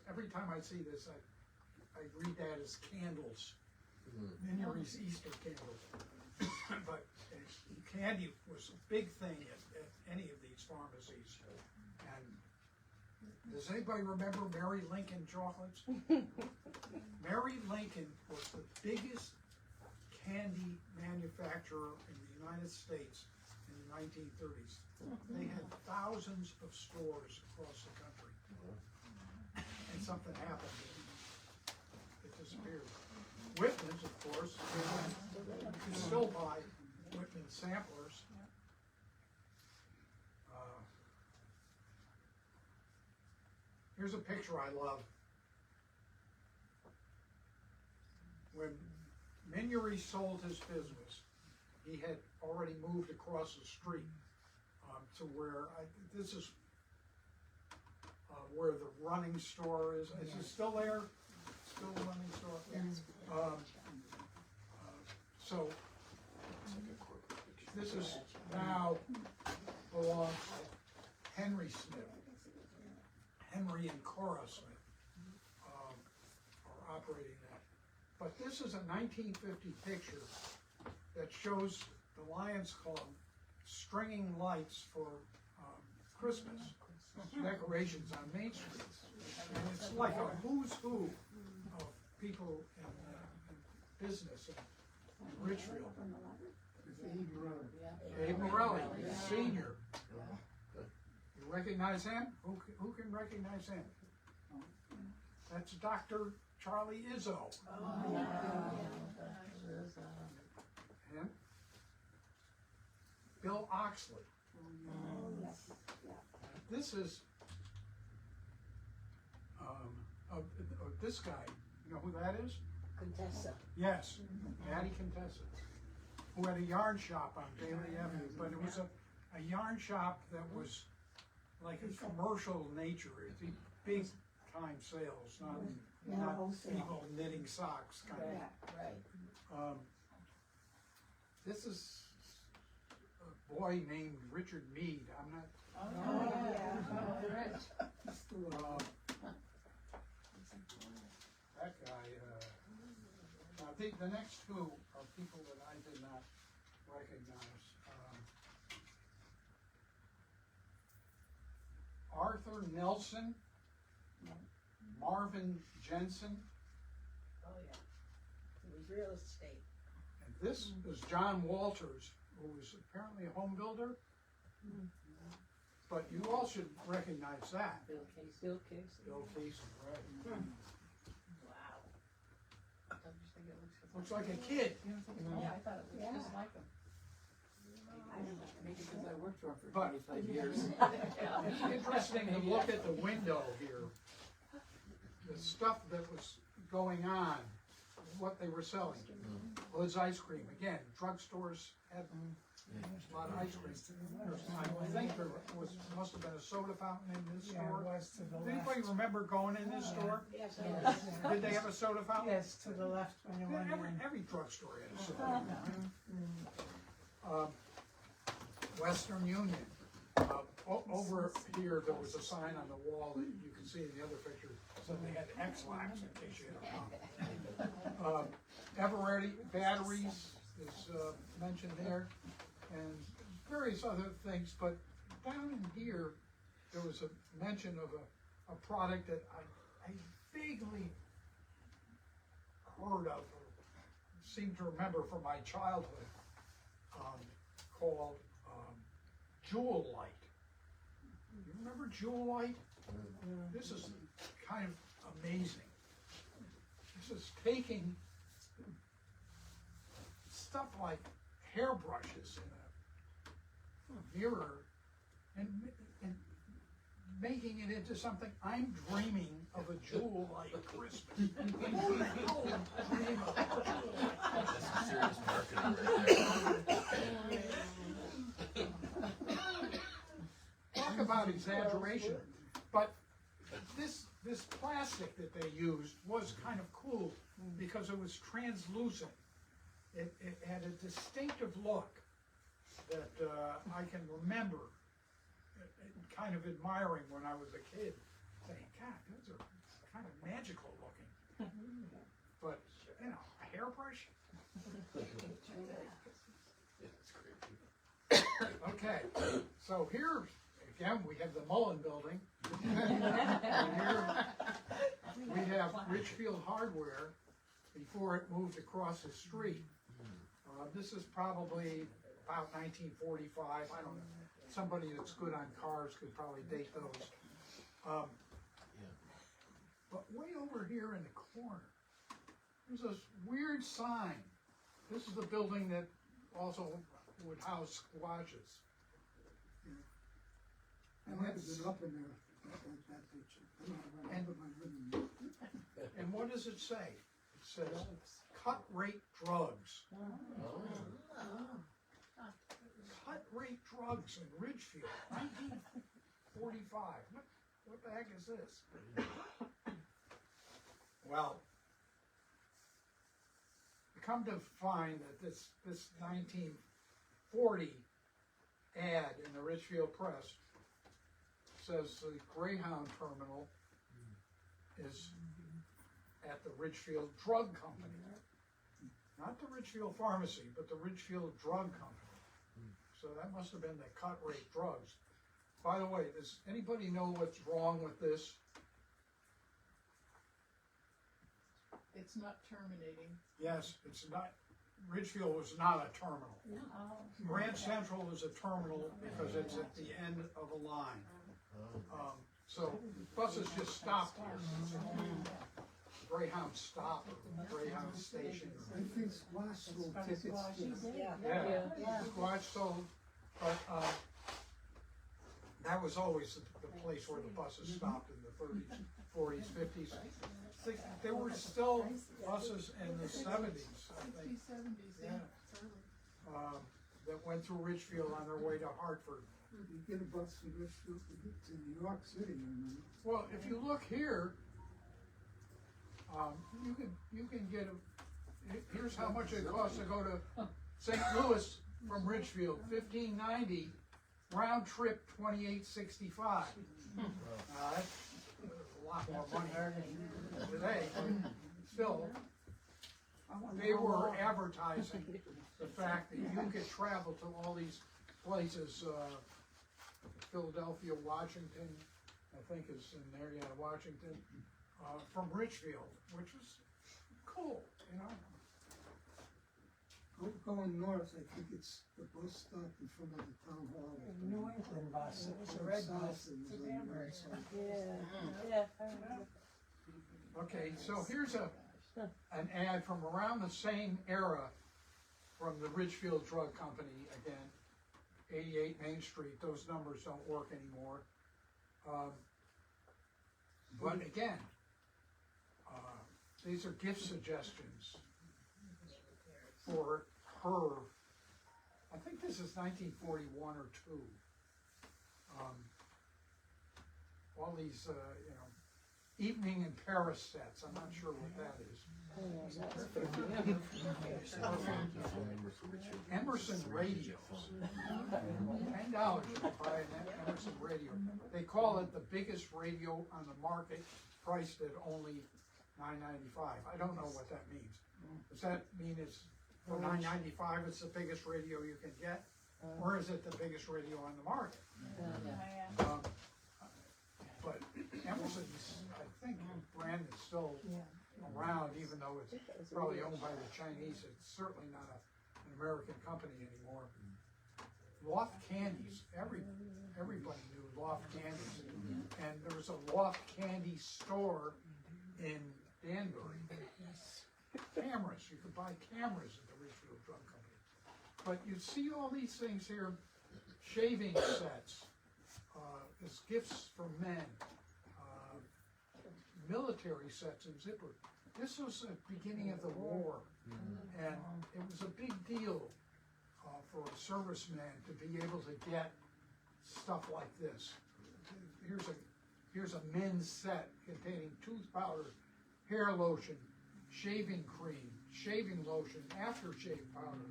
every time I see this, I read that as candles. Minuries Easter candles. But candy was a big thing at any of these pharmacies. And does anybody remember Mary Lincoln chocolates? Mary Lincoln was the biggest candy manufacturer in the United States in the 1930s. They had thousands of stores across the country. And something happened. It disappeared. Whitman's, of course, you can still buy Whitman samplers. Here's a picture I love. When Minury sold his business, he had already moved across the street to where, this is where the running store is. Is it still there? Still a running store? Yes. So, this is now belongs to Henry Smith. Henry and Cora Smith are operating that. But this is a 1950 picture that shows the Lions Club stringing lights for Christmas decorations on Main Street. And it's like a who's who of people in business in Ridgefield. Abe Morelli, Senior. You recognize him? Who can recognize him? That's Dr. Charlie Izzo. Him? Bill Oxley. This is this guy. You know who that is? Contessa. Yes, Matty Contessa, who had a yarn shop on Bailey Avenue, but it was a yarn shop that was like a commercial nature. It'd be big time sales, not people knitting socks kind of. Right. This is a boy named Richard Mead. I'm not. That guy. Now the next two are people that I did not recognize. Arthur Nelson, Marvin Jensen, Oh, yeah. It was real estate. and this is John Walters, who was apparently a home builder. But you all should recognize that. Bill Casey. Bill Casey. Bill Casey, right? Wow. Don't you think it Looks like a kid. Yeah, I thought it was just like him. Maybe because I worked for him for But 25 years. it's interesting to look at the window here. The stuff that was going on, what they were selling. Hood's ice cream. Again, drugstores had a lot of ice cream. I think there must have been a soda fountain in this store. Does anybody remember going in this store? Yes, Did they have a soda fountain? Yes, to the left when you went in. Every drugstore had a soda fountain. Western Union. Over here, there was a sign on the wall that you can see in the other picture, said they had X-Lax in case you had a problem. Eveready Batteries is mentioned there, and various other things, but down in here, there was a mention of a product that I vaguely heard of, or seem to remember from my childhood, called Jewel Light. You remember Jewel Light? This is kind of amazing. This is taking stuff like hairbrushes in a mirror and making it into something. I'm dreaming of a jewel like Christmas. Who the hell would dream of a jewel like Christmas? That's serious marketing right there. Talk about exaggeration. But this plastic that they used was kind of cool because it was translucent. It had a distinctive look that I can remember kind of admiring when I was a kid, saying, God, those are kind of magical looking. But, you know, a hairbrush? Okay, so here, again, we have the Mullen Building. And here we have Ridgefield Hardware before it moved across the street. This is probably about 1945, I don't know. Somebody that's good on cars could probably date those. But way over here in the corner, there's this weird sign. This is the building that also would house squashes. I might have been up in there, that picture. I don't know if I put my ribbon there. And what does it say? It says, cut rate drugs. Cut rate drugs in Ridgefield, 1945. What the heck is this? Well, I come to find that this 1940 ad in the Ridgefield Press says the Greyhound terminal is at the Ridgefield Drug Company. Not the Ridgefield Pharmacy, but the Ridgefield Drug Company. So that must have been the cut rate drugs. By the way, does anybody know what's wrong with this? It's not terminating. Yes, it's not. Ridgefield was not a terminal. Grand Central is a terminal because it's at the end of a line. So buses just stopped here. It's a Greyhound stop or Greyhound station. I think Squash sold tickets to. Yeah, Squash sold, but that was always the place where the buses stopped in the 30s, 40s, 50s. There were still buses in the 70s, I think. 60s, 70s, yeah. That went through Ridgefield on their way to Hartford. You get a bus from Ridgefield to New York City, I remember. Well, if you look here, you can get here's how much it costs to go to St. Louis from Ridgefield, $15.90, round trip $28.65. That's a lot more money today, but still, they were advertising the fact that you could travel to all these places, Philadelphia, Washington, I think is in there, yeah, Washington, from Ridgefield, which was cool, you know. Going north, I think it's the bus stop in front of the town hall. Northern bus, it was a red bus to Danbury. Okay, so here's an ad from around the same era from the Ridgefield Drug Company, again, 88 Main Street. Those numbers don't work anymore. But again, these are gift suggestions for her. I think this is 1941 or 2. All these, evening in Paris sets. I'm not sure what that is. Emerson radios. $10 you can buy an Emerson radio. They call it the biggest radio on the market, priced at only $9.95. I don't know what that means. Does that mean it's for $9.95 it's the biggest radio you can get? Or is it the biggest radio on the market? But Emerson's, I think, brand is still around, even though it's probably owned by the Chinese. It's certainly not an American company anymore. Loft Candies, everybody knew Loft Candies. And there was a Loft Candy store in Danbury. Cameras, you could buy cameras at the Ridgefield Drug Company. But you see all these things here, shaving sets, as gifts from men, military sets and zipper. This was the beginning of the war, and it was a big deal for a serviceman to be able to get stuff like this. Here's a men's set containing tooth powder, hair lotion, shaving cream, shaving lotion, aftershave powder,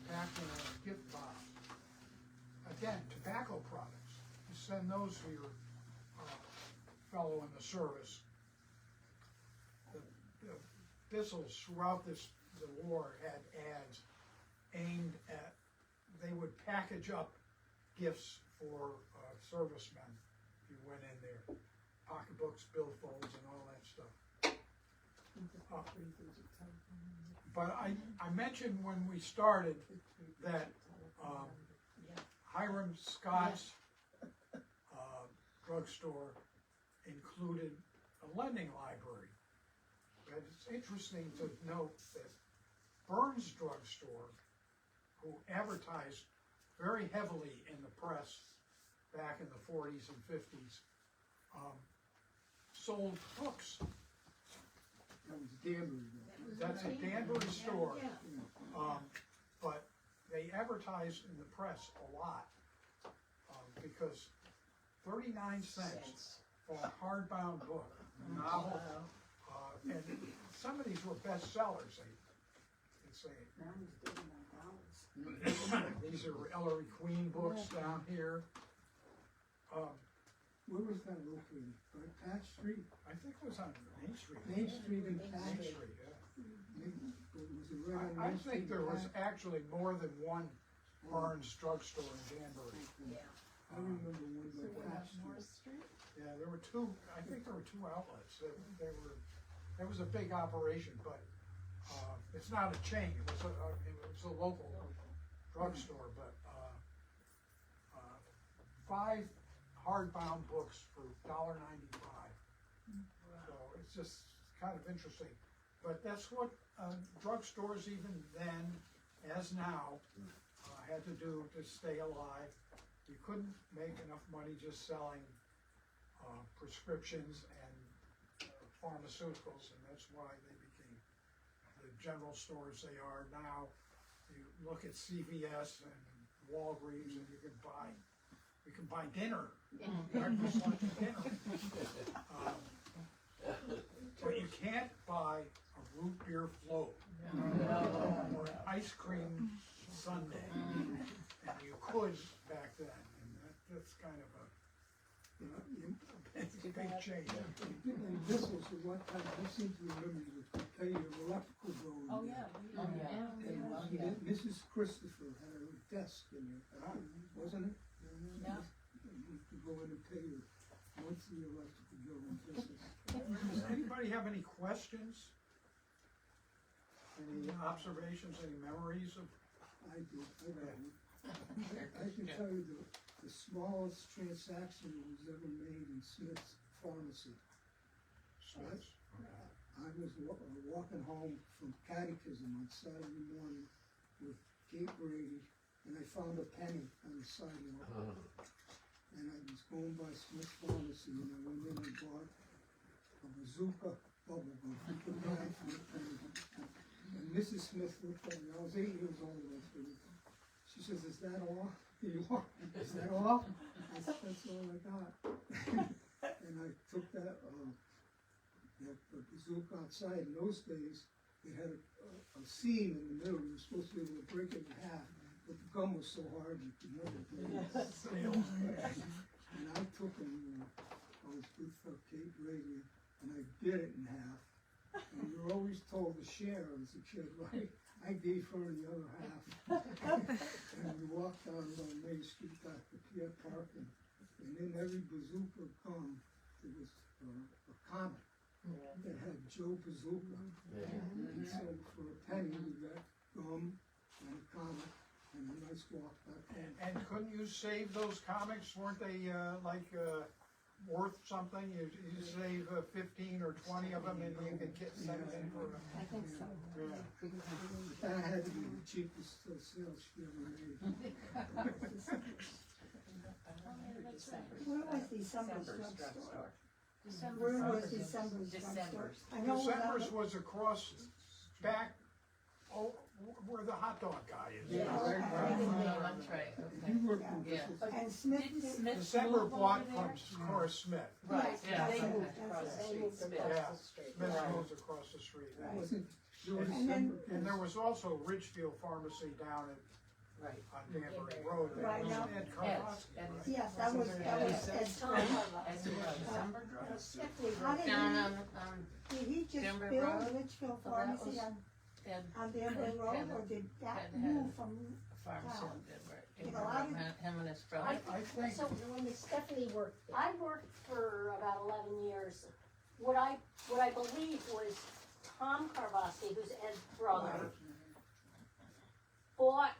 packed in a gift box. Again, tobacco products. You send those to your fellow in the service. The Bissell's throughout the war had ads aimed at, they would package up gifts for servicemen if you went in there. Pocketbooks, billfolds, and all that stuff. But I mentioned when we started that Hiram Scott's drugstore included a lending library. But it's interesting to note that Burns Drugstore, who advertised very heavily in the press back in the 40s and 50s, sold books. That was Danbury, though. That's a Danbury store. But they advertised in the press a lot because 39 cents for a hardbound book, a novel, and some of these were bestsellers. They'd say. These are Ellery Queen books down here. Where was that located? Right, Patch Street? I think it was on Main Street. Main Street and Patch? Main Street, yeah. Was it right on I Main think Street there and was Patch? actually more than one Barnes drugstore in Danbury. I remember one by Patch Street. Yeah, there were two, I think there were two outlets. It was a big operation, but it's not a chain. It was a local drugstore, but 5 hardbound books for $1.95. So it's just kind of interesting. But that's what drugstores even then, as now, had to do to stay alive. You couldn't make enough money just selling prescriptions and pharmaceuticals, and that's why they became the general stores they are now. You look at CVS and Walgreens, and you can buy dinner, breakfast, lunch, and dinner. But you can't buy a root beer float or an ice cream sundae, and you could back then, and that's kind of a big change. And this was at what time, I seem to remember you would tell you your electrical bill. Oh, yeah. And Mrs. Christopher had a desk in there, wasn't it? Yeah. You could go in and pay your monthly electrical bill and business. Does anybody have any questions? Any observations, any memories of? I do, I can tell you the smallest transaction that was ever made in Smith's Pharmacy. Smiths? I was walking home from catechism on Saturday morning with Kate Brady, and I found a penny on the sidewalk. And I was going by Smith's Pharmacy, and I went in and bought a bazooka bubble gum. And Mrs. Smith looked at me. I was 8 years old. She says, "Is that all? Is that all?" I said, "That's all I got." And I took that bazooka outside. In those days, it had a seam in the middle. You were supposed to be able to break it in half, but the gum was so hard you could never break it. And I took and I was with Kate Brady, and I bit it in half. And you're always told to share as a kid, right? I gave her the other half. And we walked down Main Street back to Pierre Park, and in every bazooka gum, there was a comic that had Joe Bazooka. And so for a penny, we got gum and a comic and a nice walk back home. And couldn't you save those comics? Weren't they like worth something, you save 15 or 20 of them and you can send them in for, I think so. yeah. That had to be the cheapest sales she ever made. Where was December's drugstore? Where was December's drugstore? December's. I know December's was across, back, where the hot dog guy is. Yeah. Oh, that's right, okay. You worked in Yeah. Bristol. And Smith Didn't did. Smith December move bought over from there? Horace Smith. Right, yeah. They okay. moved Across the street, Smith. Yeah, Smith Right. moves across the street. Wasn't George And then- December- And there was also Ridgefield Pharmacy down Right. on Danbury Road. That Right was now. Ed Ed, Karlotsky, Ed. right? Yes, that was Ed's Tom friend. As it was. December How drugs. did he just Denver build Road? Ridgefield Well, that Pharmacy was- on Danbury Road, or did that Had- move from? Pharmacy Wow. in Denver. You know, I didn't- Him and his brother. I think, So when Stephanie worked, I worked for about 11 years. What I believe was Tom Carvasi, who's Ed's brother, bought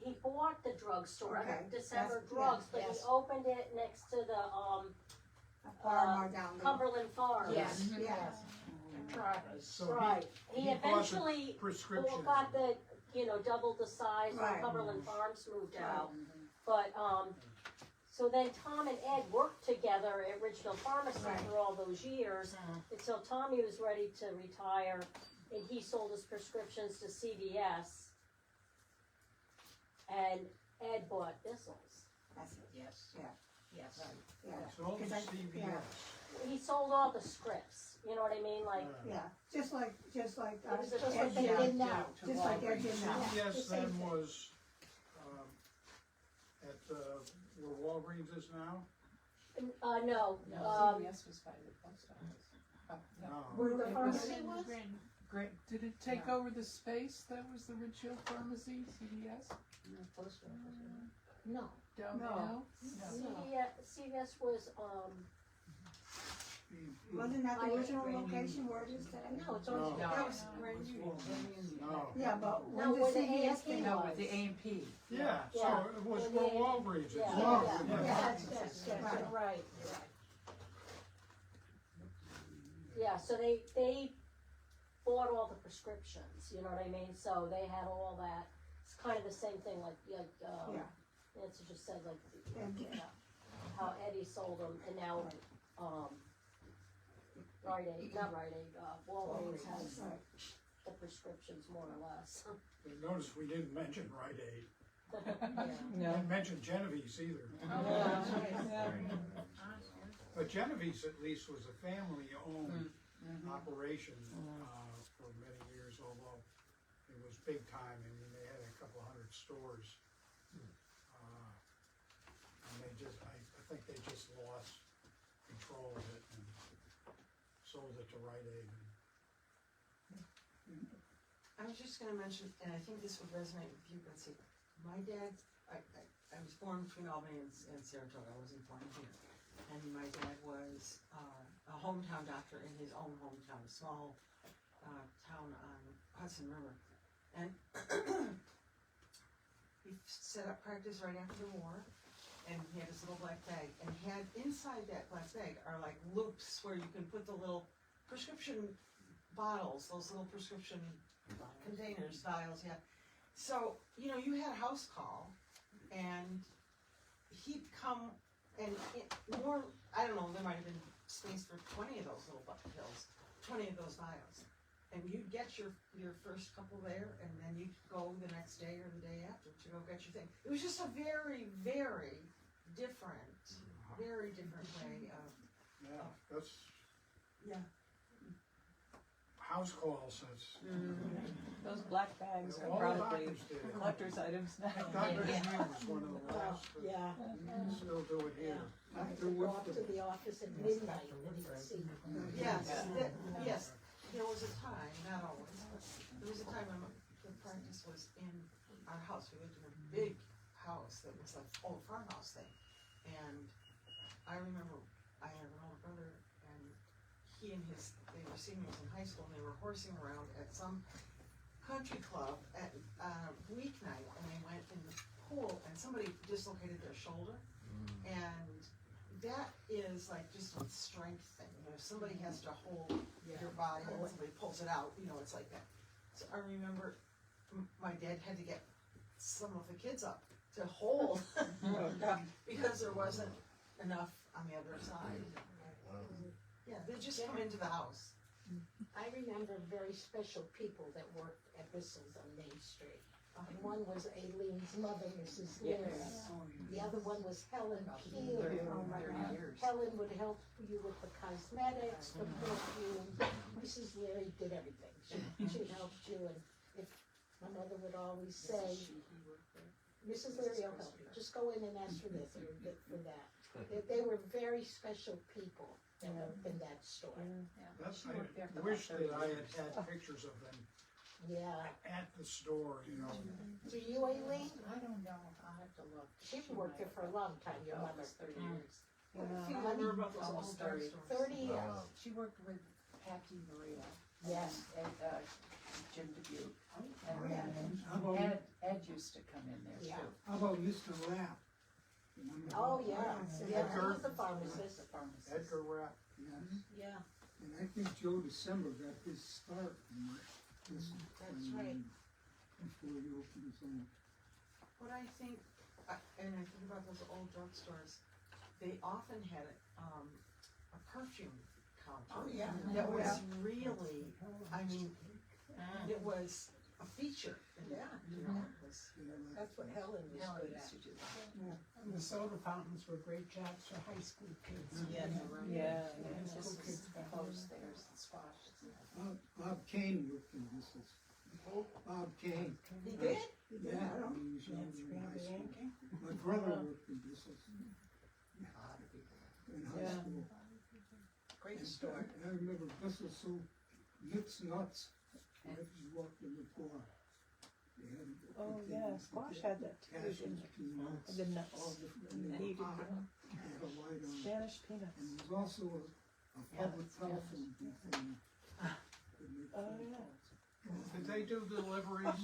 he bought the drugstore, Okay, December that's- Drugs, yeah, but yes. he opened it next to the, A farmer down there. Cumberland Farms. Yes, yes. so Right, he he bought the eventually prescription. got the, doubled the size when Right. Cumberland Farms moved out. But, so then Tom and Ed worked together at Ridgefield Pharmacy Right. for all those years, until Tommy was ready to retire, and he sold his prescriptions to CVS. And Ed bought Bissell's. That's it, Yes. Yeah. Yes. yeah, Sold to 'Cause I- CVS. He sold all the scripts, you know what I mean, like, yeah, just like, It was just Ed what they did. did now. Just like Ed did now. CVS the same then thing. was, at, where Walgreens is now? no, CVS was by the post office. No. where the It pharmacy was? Great, did it take over the space that was the Ridgefield Pharmacy, CVS? Post office. No. Down No. there? CVS was, Wasn't that I- the original location where it is today? no, it's No. on. That was No. Yeah, but No, when did where the CVS AFP came? No, was. with the A&P. Yeah, so Yeah. it was When where they- Walgreens is. Yeah, now. yeah, Yeah. yes, Right. you're right. Yeah, so they bought all the prescriptions, you know what I mean, so they had all that, it's kind of the same thing, like, Yeah. Nancy just said, like, And- how Eddie sold them, and now, Walgreens has Right. the prescriptions more or less. But notice we didn't mention Rite Aid. No. Didn't mention Genevieve's either. But Genevieve's at least was a family-owned operation for many years, although it was big time. I mean, they had a couple hundred stores. And they just, I think they just lost control of it and sold it to Rite Aid. I was just gonna mention, and I think this would resonate with you, Betsy. My dad, I was born between Albany and Saratoga, I wasn't born here. And my dad was, a hometown doctor in his own hometown, a small, town on Hudson River. And he set up practice right after the war, and he had his little black bag, and he had, inside that black bag are like loops where you can put the little prescription bottles, those little prescription containers, vials, yeah. So, you know, you had a house call, and he'd come, and more, I don't know, there might have been space for 20 of those little pills, 20 of those vials. And you'd get your first couple there, and then you'd go the next day or the day after to go get your thing. It was just a very, very different way of, Yeah, that's yeah. house calls, that's. Those black bags are All the probably doctors did it. collector's items now. Dr. Green was one of the last that Yeah. still do it here. I could go up to the office at midnight and he'd see. Yes, yes, there was a time, not always, but there was a time when the practice was in our house. We lived in a big house that was like old farmhouse thing. And I remember I had an older brother, and they were seniors in high school, and they were horsing around at some country club at weeknight, and they went in the pool, and somebody dislocated their shoulder. And that is like just a strength thing, somebody has to hold your body, and somebody pulls it out, it's like that. So I remember my dad had to get some of the kids up to hold, because there wasn't enough on the other side. Yeah, they just come into the house. I remember very special people that worked at Whistles on Main Street. And one was Aileen's mother, Mrs. Leary. The other one was Helen Keeler. Helen would help you with the cosmetics, the perfume. Mrs. Leary did everything. She helped you, and if my mother would always say, Mrs. Leary will help you. Just go in and ask for this or for that. They were very special people that worked in that store. I wish that I had pictures of them Yeah. at the store, Do you, Aileen? I don't know, I'll have to look. She worked there for a long time, your mother. 30 years. What do you remember about those old Almost 30. drugstores? 30 years. She worked with Patty Maria. Yes. And Jim Dubuque. How And about, Ed used to come in there Yeah. too. how about Mr. Lapp? Oh, yeah. Yeah, he was the The pharmacist. pharmacist. Edgar Rapp. Yes. Yeah. And I think Joe December got his start in this. That's right. Before he opened his own. What I think, and I think about those old drugstores, they often had a perfume counter. Oh, yeah. That was really, I mean, it was a feature in Yeah. that, it was. That's what Helen was Helen good used at. to do that. And the soda fountains were great jobs for high school kids. Yeah. Yeah. And High this school was kids back closed then. theirs and squashed. Bob Kane worked in this. Bob Kane. He did? Yeah, when he was young in high Nancy school. Yankee? My brother worked in this in high Yeah. school. Great And store. I remember this was so mixed nuts. Right as you walked in the door. They had Oh, everything yeah, you could Squash get. had that too, Cashews, didn't it? peanuts, The nuts. all different. And And the they heated were hot. one. They had a light on. Spanish peanuts. And there was also a public telephone booth in there. Oh, yeah. Did they do deliveries?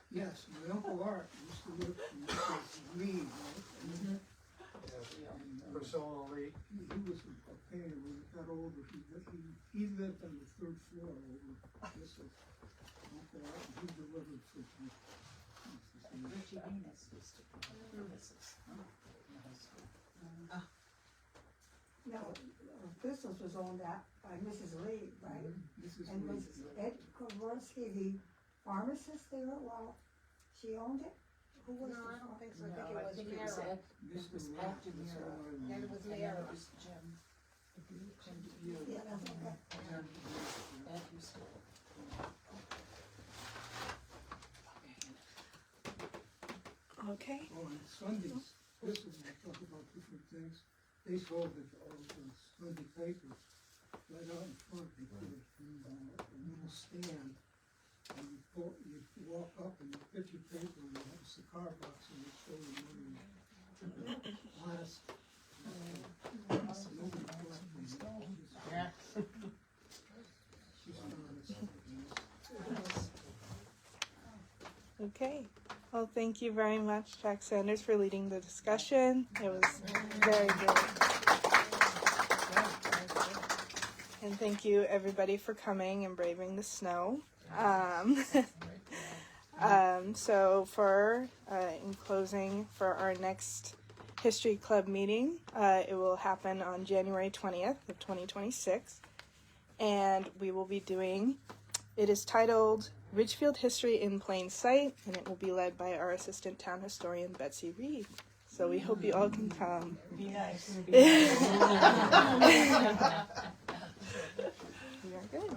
Yes, my Uncle Art used to live in Mrs. Lee, right? And, Priscilla Lee? he was a painter. When he got older, he lived on the third floor over this was Uncle Art, and he delivered for me. And Richie Venus used to come in for visits in high school. No, Thistles was owned by Mrs. Lee, right? Mrs. And Lee. was Ed Kowarski the pharmacist there while she owned it? Who was No, the I don't think so. No, I think it was Ed. Mara. It was Mr. Ed Rapp, Demira. that's all I And remember. it was And then Mara. it was Jim Dubuque. Yeah, that's okay. Ed used to. Okay. Oh, and Sundays, this is, we talk about different things. They sold all the Sunday papers right out in front. They put a little stand. And you walk up and you pick your paper and you have a cigar box and you show them money. Honest. Nobody collected them. Yeah. She's honest. Okay. Well, thank you very much, Jack Sanders, for leading the discussion. It was very good. And thank you, everybody, for coming and braving the snow. So for, in closing, for our next History Club meeting, it will happen on January 20th of 2026. And we will be doing, it is titled Ridgefield History in Plain Sight, and it will be led by our Assistant Town Historian, Betsy Reed. So we hope you all can come. Be nice. We are good.